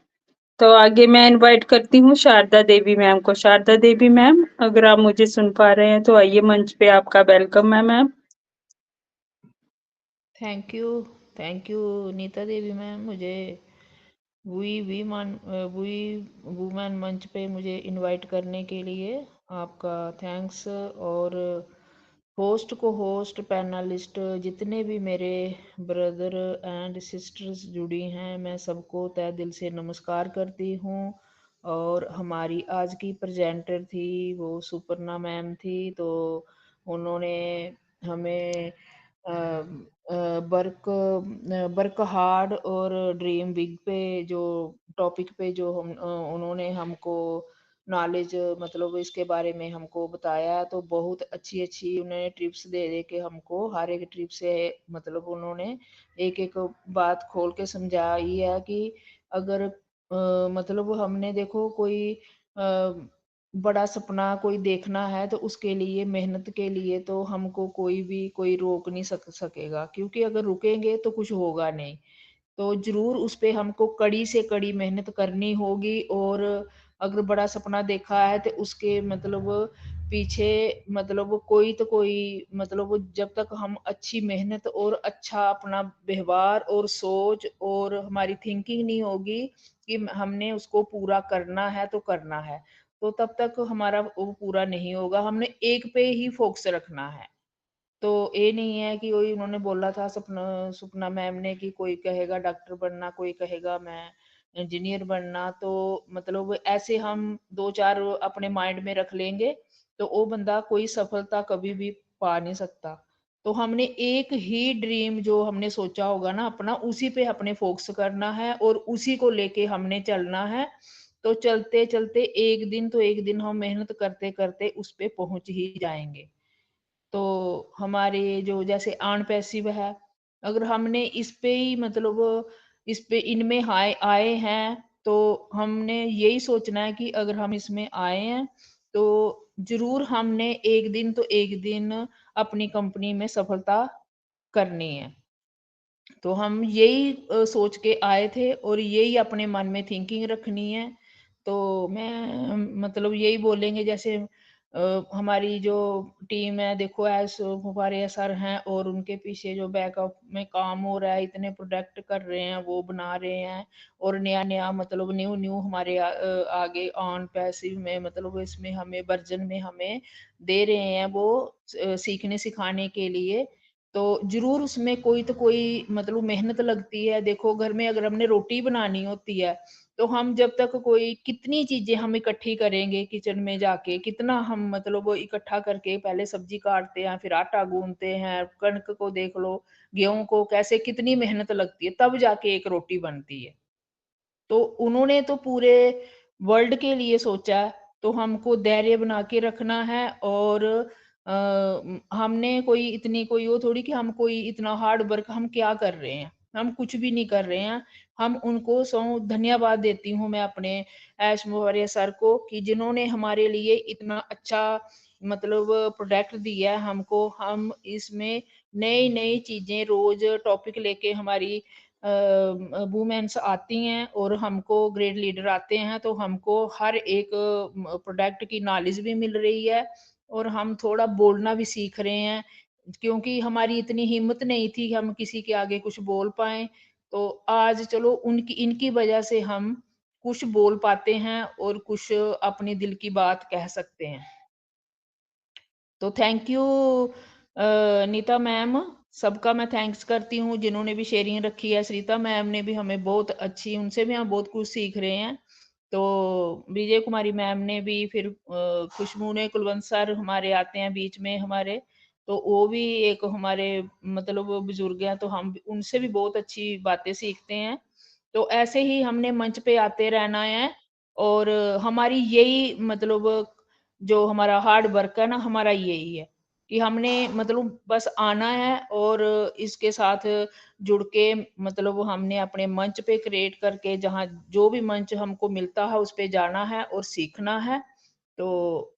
Speaker 3: तो आगे मैं इनवाइट करती हूँ शारदा देवी मैम को। शारदा देवी मैम, अगर आप मुझे सुन पा रहे हैं तो आइए, मंच पे आपका वेलकम है ma'am.
Speaker 8: Thank you Neeta Devi ma'am, मुझे वी वुमेन मंच पे मुझे इनवाइट करने के लिए आपका थैंक्स। और होस्ट पैनलिस्ट, जितने भी मेरे ब्रदर एंड सिस्टर्स जुड़ी हैं, मैं सबको तहे दिल से नमस्कार करती हूँ। और हमारी आज की प्रेजेंटर थी वो सुपर्णा मैम थी, तो उन्होंने हमें वर्क हार्ड और ड्रीम बिग पे जो टॉपिक पे जो हम उन्होंने हमको नॉलेज, मतलब इसके बारे में हमको बताया, तो बहुत अच्छी अच्छी उन्होंने ट्रिप्स दे दे के हमको हर एक ट्रिप से, मतलब उन्होंने एक एक बात खोल के समझाई है कि अगर मतलब हमने देखो कोई बड़ा सपना कोई देखना है, तो उसके लिए मेहनत के लिए तो हमको कोई रोक नहीं सकेगा, क्योंकि अगर रुकेंगे तो कुछ होगा नहीं। तो जरूर उस पे हमको कड़ी से कड़ी मेहनत करनी होगी। और अगर बड़ा सपना देखा है तो उसके मतलब पीछे मतलब कोई तो कोई, मतलब जब तक हम अच्छी मेहनत और अच्छा अपना व्यवहार और सोच और हमारी थिंकिंग नहीं होगी कि हमने उसको पूरा करना है तो करना है, तो तब तक हमारा वो पूरा नहीं होगा। हमने एक पे ही फोकस रखना है। तो ये नहीं है कि वही उन्होंने बोला था सुपना मैम ने कि कोई कहेगा डॉक्टर बनना, कोई कहेगा मैं इंजीनियर बनना, तो मतलब ऐसे हम दो चार अपने माइंड में रख लेंगे तो वो बंदा कोई सफलता कभी भी पा नहीं सकता। तो हमने एक ही ड्रीम जो हमने सोचा होगा ना अपना, उसी पे अपने फोकस करना है और उसी को लेके हमने चलना है। तो चलते चलते एक दिन हम मेहनत करते करते उस पे पहुंच ही जाएंगे। तो हमारे जो जैसे अर्न पैसिव है, अगर हमने इस पे ही मतलब इस पे इनमें आए हैं, तो हमने यही सोचना है कि अगर हम इसमें आए हैं तो जरूर हमने एक दिन तो एक दिन अपनी कंपनी में सफलता करनी है। तो हम यही सोच के आए थे और यही अपने मन में थिंकिंग रखनी है। तो मैं मतलब यही बोलेंगे, जैसे हमारी जो टीम है, देखो एस हमारे सर हैं और उनके पीछे जो बैकअप में काम हो रहा है, इतने प्रोडक्ट कर रहे हैं, वो बना रहे हैं और नया नया मतलब न्यू न्यू हमारे आगे ऑन पैसिव में मतलब इसमें हमें वर्जन में हमें दे रहे हैं वो सीखने सिखाने के लिए। तो ज़रूर उसमें कोई तो कोई मतलब मेहनत लगती है। देखो घर में अगर हमने रोटी बनानी होती है, तो हम जब तक कोई कितनी चीज़ें हम इकट्ठी करेंगे किचन में जाके, कितना हम मतलब वो इकट्ठा करके पहले सब्ज़ी काटते हैं, फिर आटा गूँथते हैं, कणक को देख लो, गेहूँ को कैसे कितनी मेहनत लगती है, तब जाके एक रोटी बनती है। तो उन्होंने तो पूरे वर्ल्ड के लिए सोचा है, तो हमको धैर्य बना के रखना है और हमने कोई इतनी कोई वो थोड़ी कि हम कोई इतना हार्ड वर्क हम क्या कर रहे हैं, हम कुछ भी नहीं कर रहे हैं। हम उनको सौ धन्यवाद देती हूँ मैं अपने ऐश मौर्य सर को कि जिन्होंने हमारे लिए इतना अच्छा मतलब प्रोडक्ट दिया है हमको। हम इसमें नई-नई चीज़ें रोज़ टॉपिक लेके हमारी वुमेन्स आती हैं और हमको ग्रेट लीडर आते हैं, तो हमको हर एक प्रोडक्ट की नॉलेज भी मिल रही है और हम थोड़ा बोलना भी सीख रहे हैं, क्योंकि हमारी इतनी हिम्मत नहीं थी हम किसी के आगे कुछ बोल पाएँ। तो आज चलो उनकी इनकी वजह से हम कुछ बोल पाते हैं और कुछ अपने दिल की बात कह सकते हैं। तो थैंक यू नीता मैम, सबका मैं थैंक्स करती हूँ जिन्होंने भी शेयरिंग रखी है। सरिता मैम ने भी हमें बहुत अच्छी, उनसे भी हम बहुत कुछ सीख रहे हैं। तो विजय कुमारी मैम ने भी, फिर खुशबू ने, कुलवंत सर हमारे आते हैं बीच में हमारे, तो वो भी एक हमारे मतलब वो बुजुर्ग हैं, तो हम उनसे भी बहुत अच्छी बातें सीखते हैं। तो ऐसे ही हमने मंच पे आते रहना है और हमारी यही मतलब जो हमारा हार्ड वर्क है ना, हमारा यही है कि हमने मतलब बस आना है और इसके साथ जुड़ के मतलब हमने अपने मंच पे क्रिएट करके जहाँ जो भी मंच हमको मिलता है उस पे जाना है और सीखना है। तो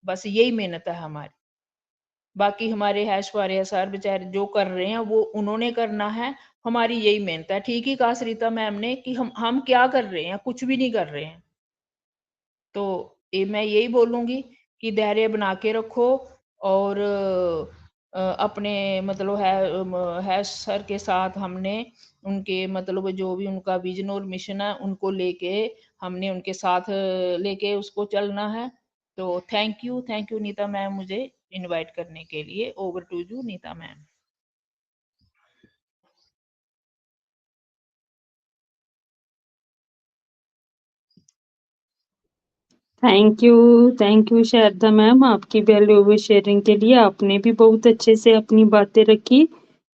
Speaker 8: बस यही मेहनत है हमारी। बाकी हमारे ऐश्वर्या सर बेचारे जो कर रहे हैं वो उन्होंने करना है, हमारी यही मेहनत है। ठीक ही कहा सरिता मैम ने कि हम क्या कर रहे हैं? कुछ भी नहीं कर रहे हैं। तो ये मैं यही बोलूँगी कि धैर्य बना के रखो और अपने मतलब है सर के साथ हमने उनके मतलब जो भी उनका विज़न और मिशन है, उनको लेके हमने उनके साथ लेके उसको चलना है। तो थैंक यू नीता मैम मुझे इनवाइट करने के लिए। Over to you Neeta ma'am.
Speaker 3: Thank you Sharda ma'am, आपकी वैल्यूएबल शेयरिंग के लिए। आपने भी बहुत अच्छे से अपनी बातें रखी,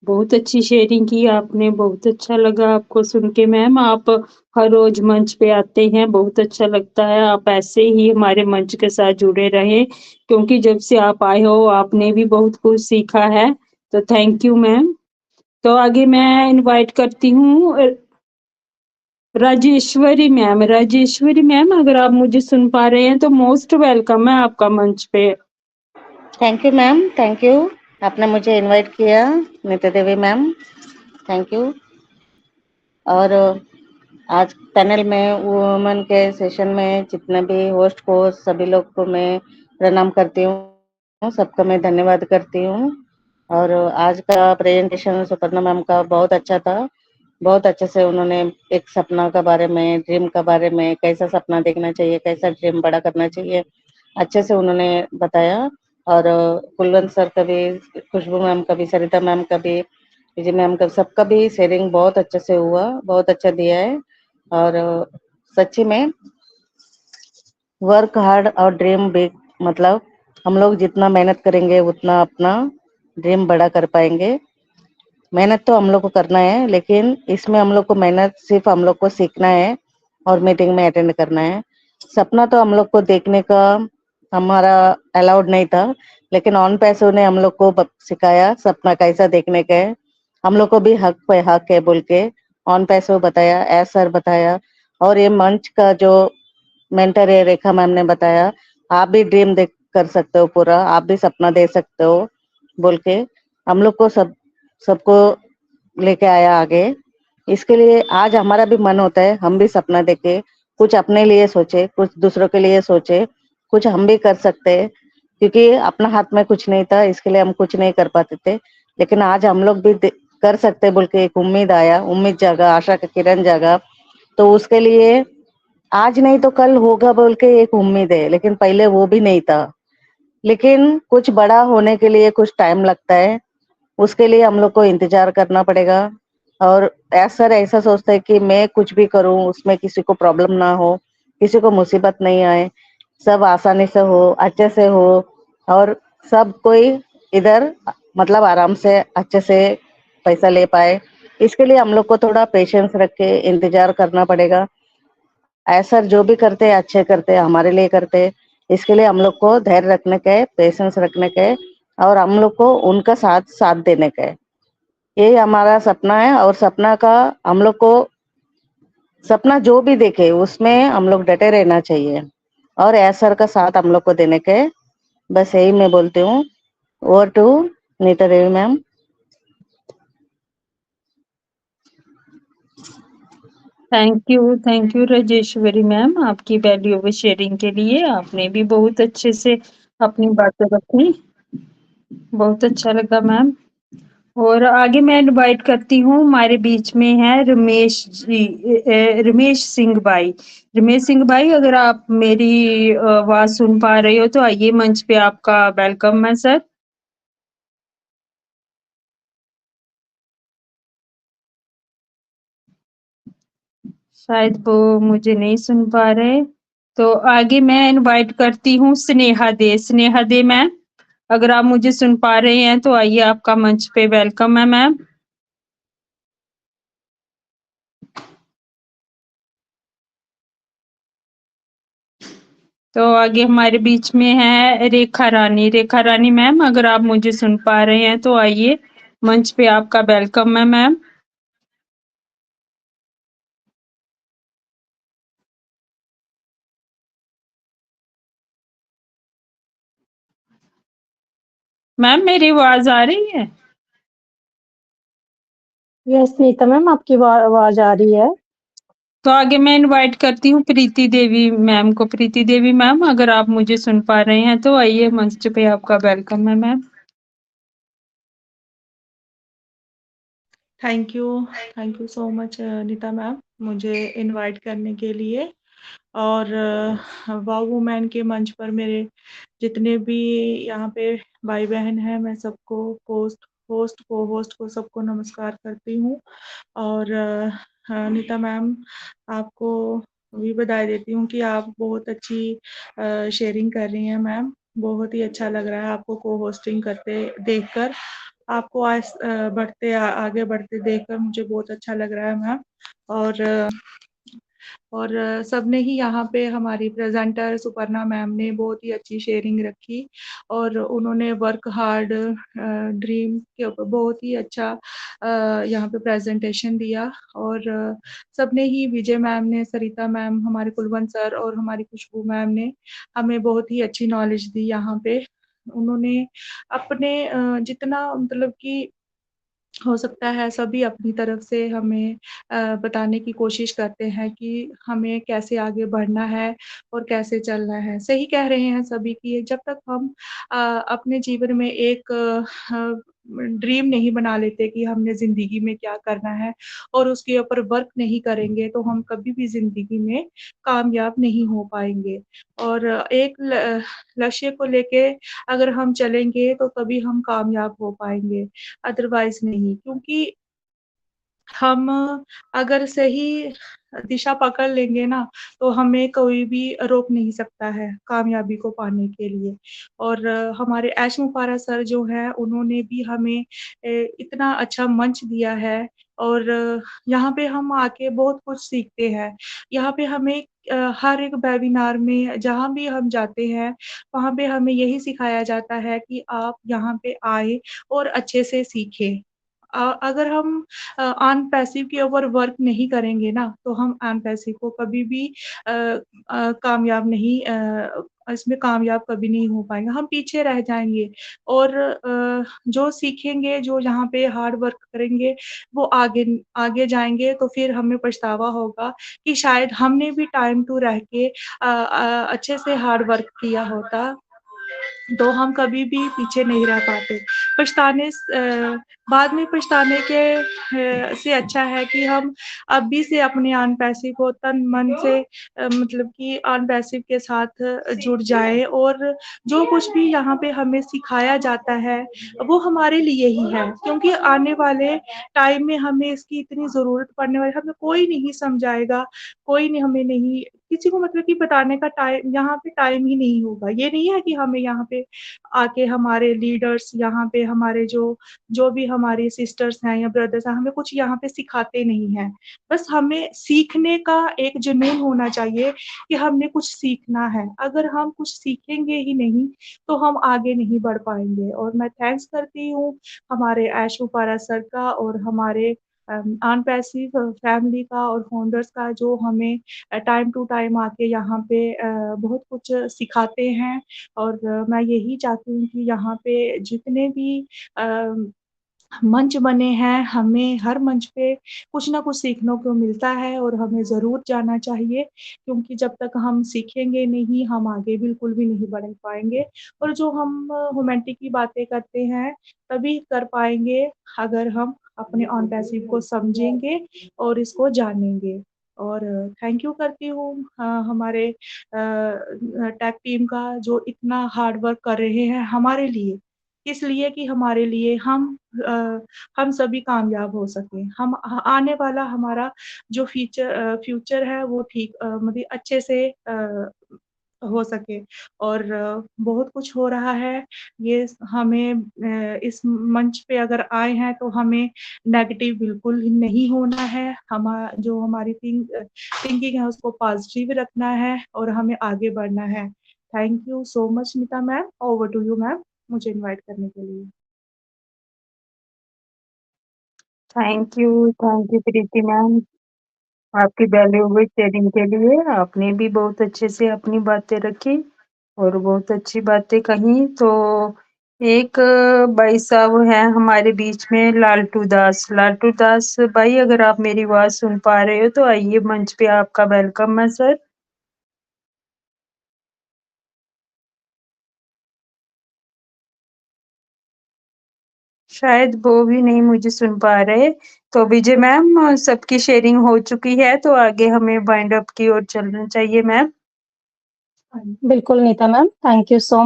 Speaker 3: बहुत अच्छी शेयरिंग की आपने, बहुत अच्छा लगा आपको सुन के मैम। आप हर रोज मंच पे आते हैं, बहुत अच्छा लगता है। आप ऐसे ही हमारे मंच के साथ जुड़े रहें, क्योंकि जब से आप आए हो आपने भी बहुत कुछ सीखा है। तो थैंक यू मैम। तो आगे मैं इनवाइट करती हूँ राजेश्वरी मैम, अगर आप मुझे सुन पा रहे हैं तो मोस्ट वेलकम है आपका मंच पे।
Speaker 9: Thank you ma'am, thank you. आपने मुझे इनवाइट किया, Nita Devi ma'am, thank you. और आज पैनल में वुमेन के सेशन में जितने भी होस्ट को सभी लोग को मैं प्रणाम करती हूँ, सबका मैं धन्यवाद करती हूँ। और आज का प्रेजेंटेशन सुपर्णा मैम का बहुत अच्छा था, बहुत अच्छे से उन्होंने एक सपना के बारे में, ड्रीम के बारे में, कैसा सपना देखना चाहिए, कैसा ड्रीम बड़ा करना चाहिए, अच्छे से उन्होंने बताया। और कुलवंत सर का भी, खुशबू मैम का भी, सरिता मैम का भी, विजय मैम का, सबका भी शेयरिंग बहुत अच्छे से हुआ, बहुत अच्छा दिया है। और सच्ची में वर्क हार्ड और ड्रीम बिग, मतलब हम लोग जितना मेहनत करेंगे उतना अपना ड्रीम बड़ा कर पाएंगे। मेहनत तो हम लोग को करना है, लेकिन इसमें हम लोग को मेहनत सिर्फ हम लोग को सीखना है और मीटिंग में अटेंड करना है। सपना तो हम लोग को देखने का हमारा अलाउड नहीं था, लेकिन ऑन पैसों ने हम लोग को सिखाया सपना कैसा देखने का है। हम लोग को भी हक पे हक है बोल के ऑन पैसों बताया, एस सर बताया, और ये मंच का जो मेंटर है रेखा मैम ने बताया, आप भी ड्रीम देख कर सकते हो पूरा, आप भी सपना दे सकते हो बोल के हम लोग को सबको लेके आया आगे। इसके लिए आज हमारा भी मन होता है, हम भी सपना देखे, कुछ अपने लिए सोचे, कुछ दूसरों के लिए सोचे, कुछ हम भी कर सकते हैं, क्योंकि अपना हाथ में कुछ नहीं था, इसके लिए हम कुछ नहीं कर पाते थे। लेकिन आज हम लोग भी कर सकते बोल के एक उम्मीद आया, उम्मीद जागा, आशा का किरण जागा। तो उसके लिए आज नहीं तो कल होगा बोल के एक उम्मीद है, लेकिन पहले वो भी नहीं था। लेकिन कुछ बड़ा होने के लिए कुछ टाइम लगता है, उसके लिए हम लोग को इंतजार करना पड़ेगा। और ऐसा सोचता है कि मैं कुछ भी करूं उसमें किसी को प्रॉब्लम ना हो, किसी को मुसीबत नहीं आए, सब आसानी से हो, अच्छे से हो, और सब कोई इधर मतलब आराम से अच्छे से पैसा ले पाए। इसके लिए हम लोग को थोड़ा पेशेंस रख के इंतजार करना पड़ेगा। ऐसा जो भी करते हैं अच्छे करते हैं, हमारे लिए करते हैं। इसके लिए हम लोग को धैर्य रखने का है, पेशेंस रखने का है, और हम लोग को उनका साथ देने का है। यही हमारा सपना है, और सपना का हम लोग को सपना जो भी देखे उसमें हम लोग डटे रहना चाहिए, और ऐसर का साथ हम लोग को देने के। बस यही मैं बोलती हूँ। Over to Neeta Devi ma'am.
Speaker 3: Thank you Rajeshwari ma'am, आपकी वैल्यूएबल शेयरिंग के लिए। आपने भी बहुत अच्छे से अपनी बातें रखी, बहुत अच्छा लगा मैम। और आगे मैं इनवाइट करती हूँ, हमारे बीच में है रमेश जी, रमेश सिंह भाई। रमेश सिंह भाई, अगर आप मेरी आवाज सुन पा रहे हो तो आइए, मंच पे आपका वेलकम है सर। शायद वो मुझे नहीं सुन पा रहे, तो आगे मैं इनवाइट करती हूँ स्नेहा दे मैम। अगर आप मुझे सुन पा रहे हैं तो आइए, आपका मंच पे वेलकम है मैम। तो आगे हमारे बीच में है रेखा रानी मैम, अगर आप मुझे सुन पा रहे हैं तो आइए, मंच पे आपका वेलकम है मैम। मैम मेरी आवाज आ रही है?
Speaker 1: यस नीता मैम, आपकी आवाज आ रही है।
Speaker 3: तो आगे मैं इनवाइट करती हूँ प्रीति देवी मैम को। प्रीति देवी मैम, अगर आप मुझे सुन पा रहे हैं तो आइए, मंच पे आपका वेलकम है ma'am.
Speaker 10: Thank you so much Neeta ma'am, मुझे इनवाइट करने के लिए। और वाव वुमेन के मंच पर मेरे जितने भी यहाँ पे भाई बहन हैं, मैं सबको होस्ट को सबको नमस्कार करती हूँ। और नीता मैम, आपको भी बधाई देती हूँ कि आप बहुत अच्छी शेयरिंग कर रही हैं मैम। बहुत ही अच्छा लग रहा है आपको को होस्टिंग करते देखकर, आपको आगे बढ़ते देखकर मुझे बहुत अच्छा लग रहा है मैम। और सबने ही यहाँ पे, हमारी प्रेजेंटर सुपर्णा मैम ने बहुत ही अच्छी शेयरिंग रखी, और उन्होंने वर्क हार्ड ड्रीम के ऊपर बहुत ही अच्छा यहाँ पे प्रेजेंटेशन दिया। और सबने ही, विजय मैम ने, सरिता मैम, हमारे कुलवंत सर और हमारी खुशबू मैम ने हमें बहुत ही अच्छी नॉलेज दी यहाँ पे। उन्होंने अपने जितना मतलब कि हो सकता है, सभी अपनी तरफ से हमें बताने की कोशिश करते हैं कि हमें कैसे आगे बढ़ना है और कैसे चलना है। सही कह रहे हैं सभी कि जब तक हम अपने जीवन में एक ड्रीम नहीं बना लेते कि हमने ज़िंदगी में क्या करना है और उसके ऊपर वर्क नहीं करेंगे, तो हम कभी भी ज़िंदगी में कामयाब नहीं हो पाएँगे। और एक लक्ष्य को लेके अगर हम चलेंगे तो तभी हम कामयाब हो पाएँगे, अदरवाइज़ नहीं। क्योंकि हम अगर सही दिशा पकड़ लेंगे ना, तो हमें कोई भी रोक नहीं सकता है कामयाबी को पाने के लिए। और हमारे ऐश मुफारा सर जो हैं, उन्होंने भी हमें इतना अच्छा मंच दिया है, और यहाँ पे हम आके बहुत कुछ सीखते हैं। यहाँ पे हमें हर एक वेबिनार में जहाँ भी हम जाते हैं, वहाँ पे हमें यही सिखाया जाता है कि आप यहाँ पे आएँ और अच्छे से सीखें। अगर हम ऑन पैसिव के ऊपर वर्क नहीं करेंगे ना, तो हम ऑन पैसिव को कभी भी कामयाब नहीं इसमें कामयाब कभी नहीं हो पाएँगे, हम पीछे रह जाएँगे और जो सीखेंगे, जो जहाँ पे हार्ड वर्क करेंगे, वो आगे जाएँगे तो फिर हमें पछतावा होगा कि शायद हमने भी टाइम टू रह के अच्छे से हार्ड वर्क किया होता, तो हम कभी भी पीछे नहीं रह पाते। बाद में पछताने के से अच्छा है कि हम अभी से अपने अर्न पैसिव को तन-मन से मतलब कि अर्न पैसिव के साथ जुड़ जाएँ और जो कुछ भी यहाँ पे हमें सिखाया जाता है, वो हमारे लिए ही है। क्योंकि आने वाले टाइम में हमें इसकी इतनी ज़रूरत पड़ने वाली है, हमें कोई नहीं समझाएगा, कोई नहीं हमें नहीं किसी को मतलब कि बताने का यहाँ पे टाइम ही नहीं होगा। ये नहीं है कि हमें यहाँ पे आके हमारे लीडर्स यहाँ पे हमारे जो भी हमारी सिस्टर्स हैं या ब्रदर्स हैं, हमें कुछ यहाँ पे सिखाते नहीं हैं। बस हमें सीखने का एक जुनून होना चाहिए कि हमने कुछ सीखना है। अगर हम कुछ सीखेंगे ही नहीं, तो हम आगे नहीं बढ़ पाएँगे और मैं थैंक्स करती हूँ हमारे ऐशु पारा सर का और हमारे अर्न पैसिव फैमिली का और फाउंडर्स का जो हमें टाइम टू टाइम आके यहाँ पे बहुत कुछ सिखाते हैं और मैं यही चाहती हूँ कि यहाँ पे जितने भी अ, मंच बने हैं, हमें हर मंच पे कुछ न कुछ सीखने को मिलता है और हमें ज़रूर जाना चाहिए क्योंकि जब तक हम सीखेंगे नहीं, हम आगे बिल्कुल भी नहीं बढ़ पाएँगे और जो हम ह्यूमैनिटी की बातें करते हैं, तभी कर पाएँगे अगर हम अपने ऑन पैसिव को समझेंगे और इसको जानेंगे। और थैंक यू करती हूँ हमारे टेक टीम का जो इतना हार्ड वर्क कर रहे हैं हमारे लिए, इसलिए कि हमारे लिए हम सभी कामयाब हो सकें। हम आने वाला हमारा जो फ्यूचर है वो ठीक मतलब अच्छे से हो सके और बहुत कुछ हो रहा है। ये हमें इस मंच पे अगर आए हैं तो हमें नेगेटिव बिल्कुल ही नहीं होना है। जो हमारी थिंकिंग है उसको पॉज़िटिव रखना है और हमें आगे बढ़ना है। Thank you so much Neeta ma'am. Over to you ma'am, मुझे इनवाइट करने के लिए।
Speaker 3: थैंक यू प्रीति मैम, आपकी वैल्यूएबल शेयरिंग के लिए। आपने भी बहुत अच्छे से अपनी बातें रखी और बहुत अच्छी बातें कही। तो एक भाई साहब हैं हमारे बीच में, लालटू दास। लालटू दास भाई, अगर आप मेरी आवाज सुन पा रहे हो तो आइए, मंच पे आपका वेलकम है सर। शायद वो भी नहीं मुझे सुन पा रहे। तो विजय मैम, सबकी शेयरिंग हो चुकी है तो आगे हमें वाइंड अप की ओर चलना चाहिए मैम।
Speaker 1: बिल्कुल Neeta ma'am, thank you so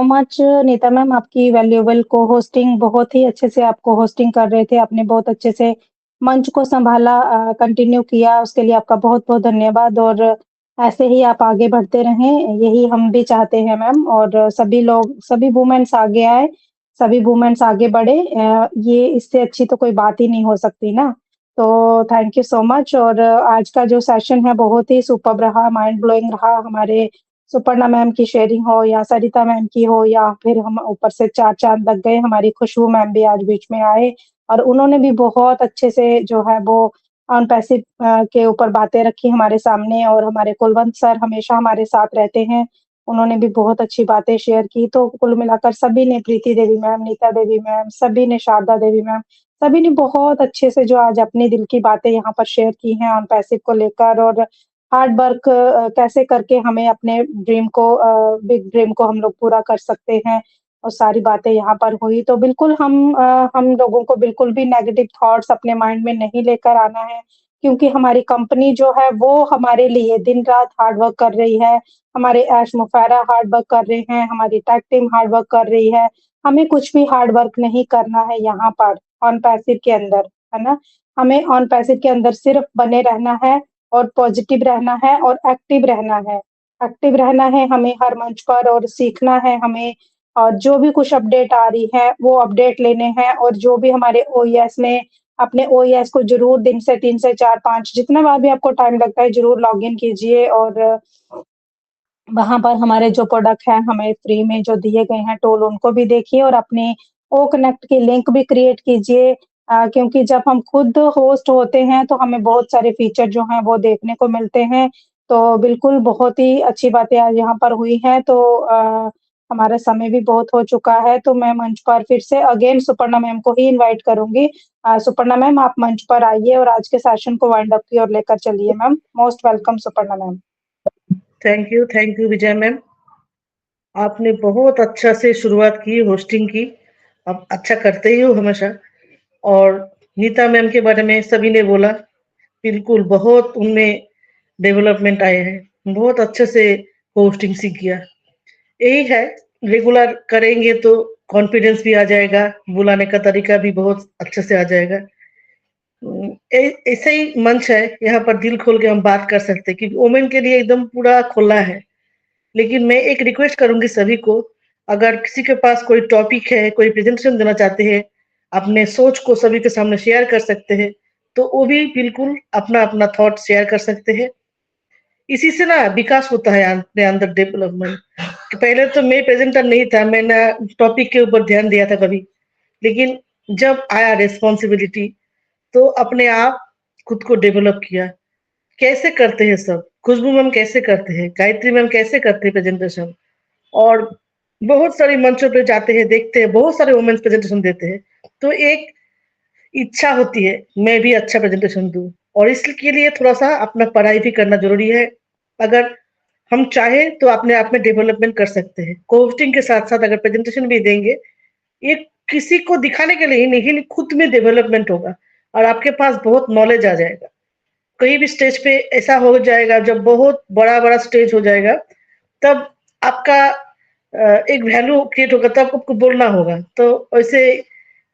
Speaker 1: much Neeta ma'am, आपकी वैल्यूएबल को-होस्टिंग बहुत ही अच्छे से आप को-होस्टिंग कर रहे थे। आपने बहुत अच्छे से मंच को सँभाला, कंटिन्यू किया, उसके लिए आपका बहुत-बहुत धन्यवाद और ऐसे ही आप आगे बढ़ते रहें, यही हम भी चाहते हैं मैम और सभी वुमेन्स आगे आएँ, सभी वुमेन्स आगे बढ़े। ये इससे अच्छी तो कोई बात ही नहीं हो सकती ना। तो थैंक यू सो मच और आज का जो सेशन है बहुत ही सुपर्ब रहा, माइंड ब्लोइंग रहा। हमारे सुपर्णा मैम की शेयरिंग हो या सरिता मैम की हो या फिर हम ऊपर से 4 चाँद लग गए, हमारी खुशबू मैम भी आज बीच में आए और उन्होंने भी बहुत अच्छे से जो है वो ऑन पैसिव के ऊपर बातें रखी हमारे सामने और हमारे कुलवंत सर हमेशा हमारे साथ रहते हैं। उन्होंने भी बहुत अच्छी बातें शेयर की, तो कुल मिलाकर सभी ने, प्रीति देवी मैम, नीता देवी मैम, सभी ने, शारदा देवी मैम, सभी ने बहुत अच्छे से जो आज अपने दिल की बातें यहाँ पर शेयर की हैं ऑन पैसिव को लेकर और हार्ड वर्क कैसे करके हमें अपने बिग ड्रीम को हम लोग पूरा कर सकते हैं और सारी बातें यहाँ पर हुई। तो बिल्कुल हम लोगों को बिल्कुल भी नेगेटिव थॉट्स अपने माइंड में नहीं लेकर आना है क्योंकि हमारी कंपनी जो है वो हमारे लिए दिन-रात हार्ड वर्क कर रही है। हमारे ऐश मुफैरा हार्ड वर्क कर रहे हैं, हमारी टेक टीम हार्ड वर्क कर रही है। हमें कुछ भी हार्ड वर्क नहीं करना है यहाँ पर ऑन पैसिव के अंदर, है ना? हमें ऑन पैसिव के अंदर सिर्फ बने रहना है और पॉजिटिव रहना है और एक्टिव रहना है। एक्टिव रहना है हमें हर मंच पर और सीखना है हमें और जो भी कुछ अपडेट आ रही है, वो अपडेट लेने हैं और जो भी हमारे ओईएस ने अपने ओईएस को ज़रूर दिन से 3 से 4, 5 जितना बार भी आपको टाइम लगता है ज़रूर लॉगिन कीजिए और वहाँ पर हमारे जो प्रोडक्ट हैं, हमें फ्री में जो दिए गए हैं टूल उनको भी देखिए और अपने ओ कनेक्ट की लिंक भी क्रिएट कीजिए क्योंकि जब हम खुद होस्ट होते हैं तो हमें बहुत सारे फीचर जो हैं वो देखने को मिलते हैं। तो बिल्कुल बहुत ही अच्छी बातें आज यहाँ पर हुई हैं, तो हमारा समय भी बहुत हो चुका है, तो मैं मंच पर फिर से अगेन सुपर्णा मैम को ही इनवाइट करूँगी। सुपर्णा मैम आप मंच पर आइए और आज के सेशन को वाइंड अप की ओर लेकर चलिए ma'am. Most welcome Suparna ma'am.
Speaker 2: Thank you Vijay ma'am. आपने बहुत अच्छा से शुरुआत की होस्टिंग की, आप अच्छा करते ही हो हमेशा। और नीता मैम के बारे में सभी ने बोला, बिल्कुल बहुत उनमें डेवलपमेंट आए हैं, बहुत अच्छे से होस्टिंग सीख किया। यही है, रेगुलर करेंगे तो कॉन्फिडेंस भी आ जाएगा, बुलाने का तरीका भी बहुत अच्छे से आ जाएगा। ऐसे ही मंच है, यहाँ पर दिल खोल के हम बात कर सकते हैं, क्योंकि वुमेन के लिए एकदम पूरा खुला है। लेकिन मैं एक रिक्वेस्ट करूंगी सभी को, अगर किसी के पास कोई टॉपिक है, कोई प्रेजेंटेशन देना चाहते हैं, अपने सोच को सभी के सामने शेयर कर सकते हैं, तो वो भी बिल्कुल अपना अपना थॉट शेयर कर सकते हैं। इसी से ना विकास होता है अपने अंदर, डेवलपमेंट। पहले तो मैं प्रेजेंटर नहीं था, मैंने टॉपिक के ऊपर ध्यान दिया था कभी, लेकिन जब आया रिस्पॉन्सिबिलिटी तो अपने आप खुद को डेवलप किया। कैसे करते हैं सब, खुशबू मैम कैसे करते हैं, गायत्री मैम कैसे करते हैं प्रेजेंटेशन, और बहुत सारे मंचों पे जाते हैं, देखते हैं बहुत सारे वुमेन्स प्रेजेंटेशन देते हैं, तो एक इच्छा होती है मैं भी अच्छा प्रेजेंटेशन दूं, और इसके लिए थोड़ा सा अपना पढ़ाई भी करना जरूरी है। अगर हम चाहे तो अपने आप में डेवलपमेंट कर सकते हैं। कोस्टिंग के साथ साथ अगर प्रेजेंटेशन भी देंगे, ये किसी को दिखाने के लिए ही नहीं, खुद में डेवलपमेंट होगा और आपके पास बहुत नॉलेज आ जाएगा। कहीं भी स्टेज पे ऐसा हो जाएगा, जब बहुत बड़ा बड़ा स्टेज हो जाएगा, तब आपका एक वैल्यू क्रिएट होगा, तब आपको बोलना होगा, तो ऐसे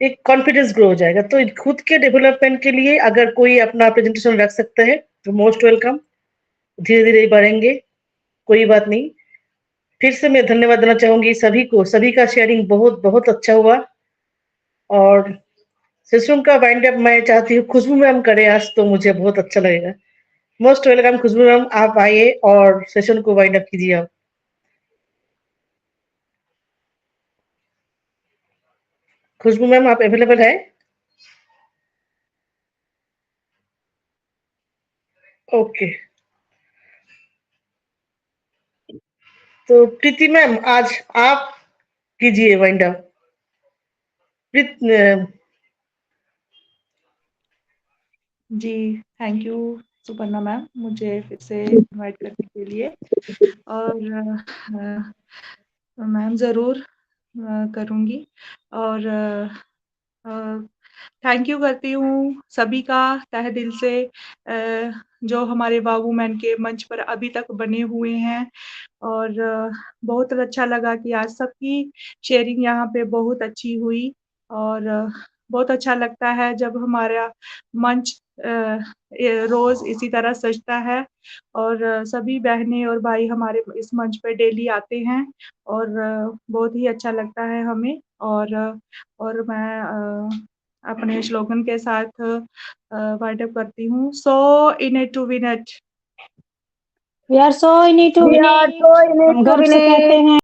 Speaker 2: एक कॉन्फिडेंस ग्रो हो जाएगा। तो खुद के डेवलपमेंट के लिए अगर कोई अपना प्रेजेंटेशन रख सकता है तो मोस्ट वेलकम, धीरे धीरे बढ़ेंगे, कोई बात नहीं। फिर से मैं धन्यवाद देना चाहूंगी सभी को, सभी का शेयरिंग बहुत बहुत अच्छा हुआ। और सेशन का वाइंड अप मैं चाहती हूँ खुशबू मैम करे आज, तो मुझे बहुत अच्छा लगेगा। मोस्ट वेलकम खुशबू मैम, आप आइए और सेशन को वाइंड अप कीजिए आप। खुशबू मैम आप अवेलेबल है? ओके, तो प्रीति मैम आज आप कीजिए वाइंड अप।
Speaker 10: जी, थैंक यू सुपर्णा मैम मुझे फिर से इनवाइट करने के लिए। और मैम ज़रूर करूँगी। और थैंक यू करती हूँ सभी का तहे दिल से, जो हमारे वाव वुमेन के मंच पर अभी तक बने हुए हैं। और बहुत अच्छा लगा कि आज सबकी शेयरिंग यहाँ पे बहुत अच्छी हुई। और बहुत अच्छा लगता है जब हमारा मंच रोज़ इसी तरह सजता है, और सभी बहनें और भाई हमारे इस मंच पे डेली आते हैं, और बहुत ही अच्छा लगता है हमें। और मैं अपने स्लोगन के साथ वाइंड अप करती हूँ, so in it to win it.
Speaker 1: We are so in it to win it. हम गर्व से कहते हैं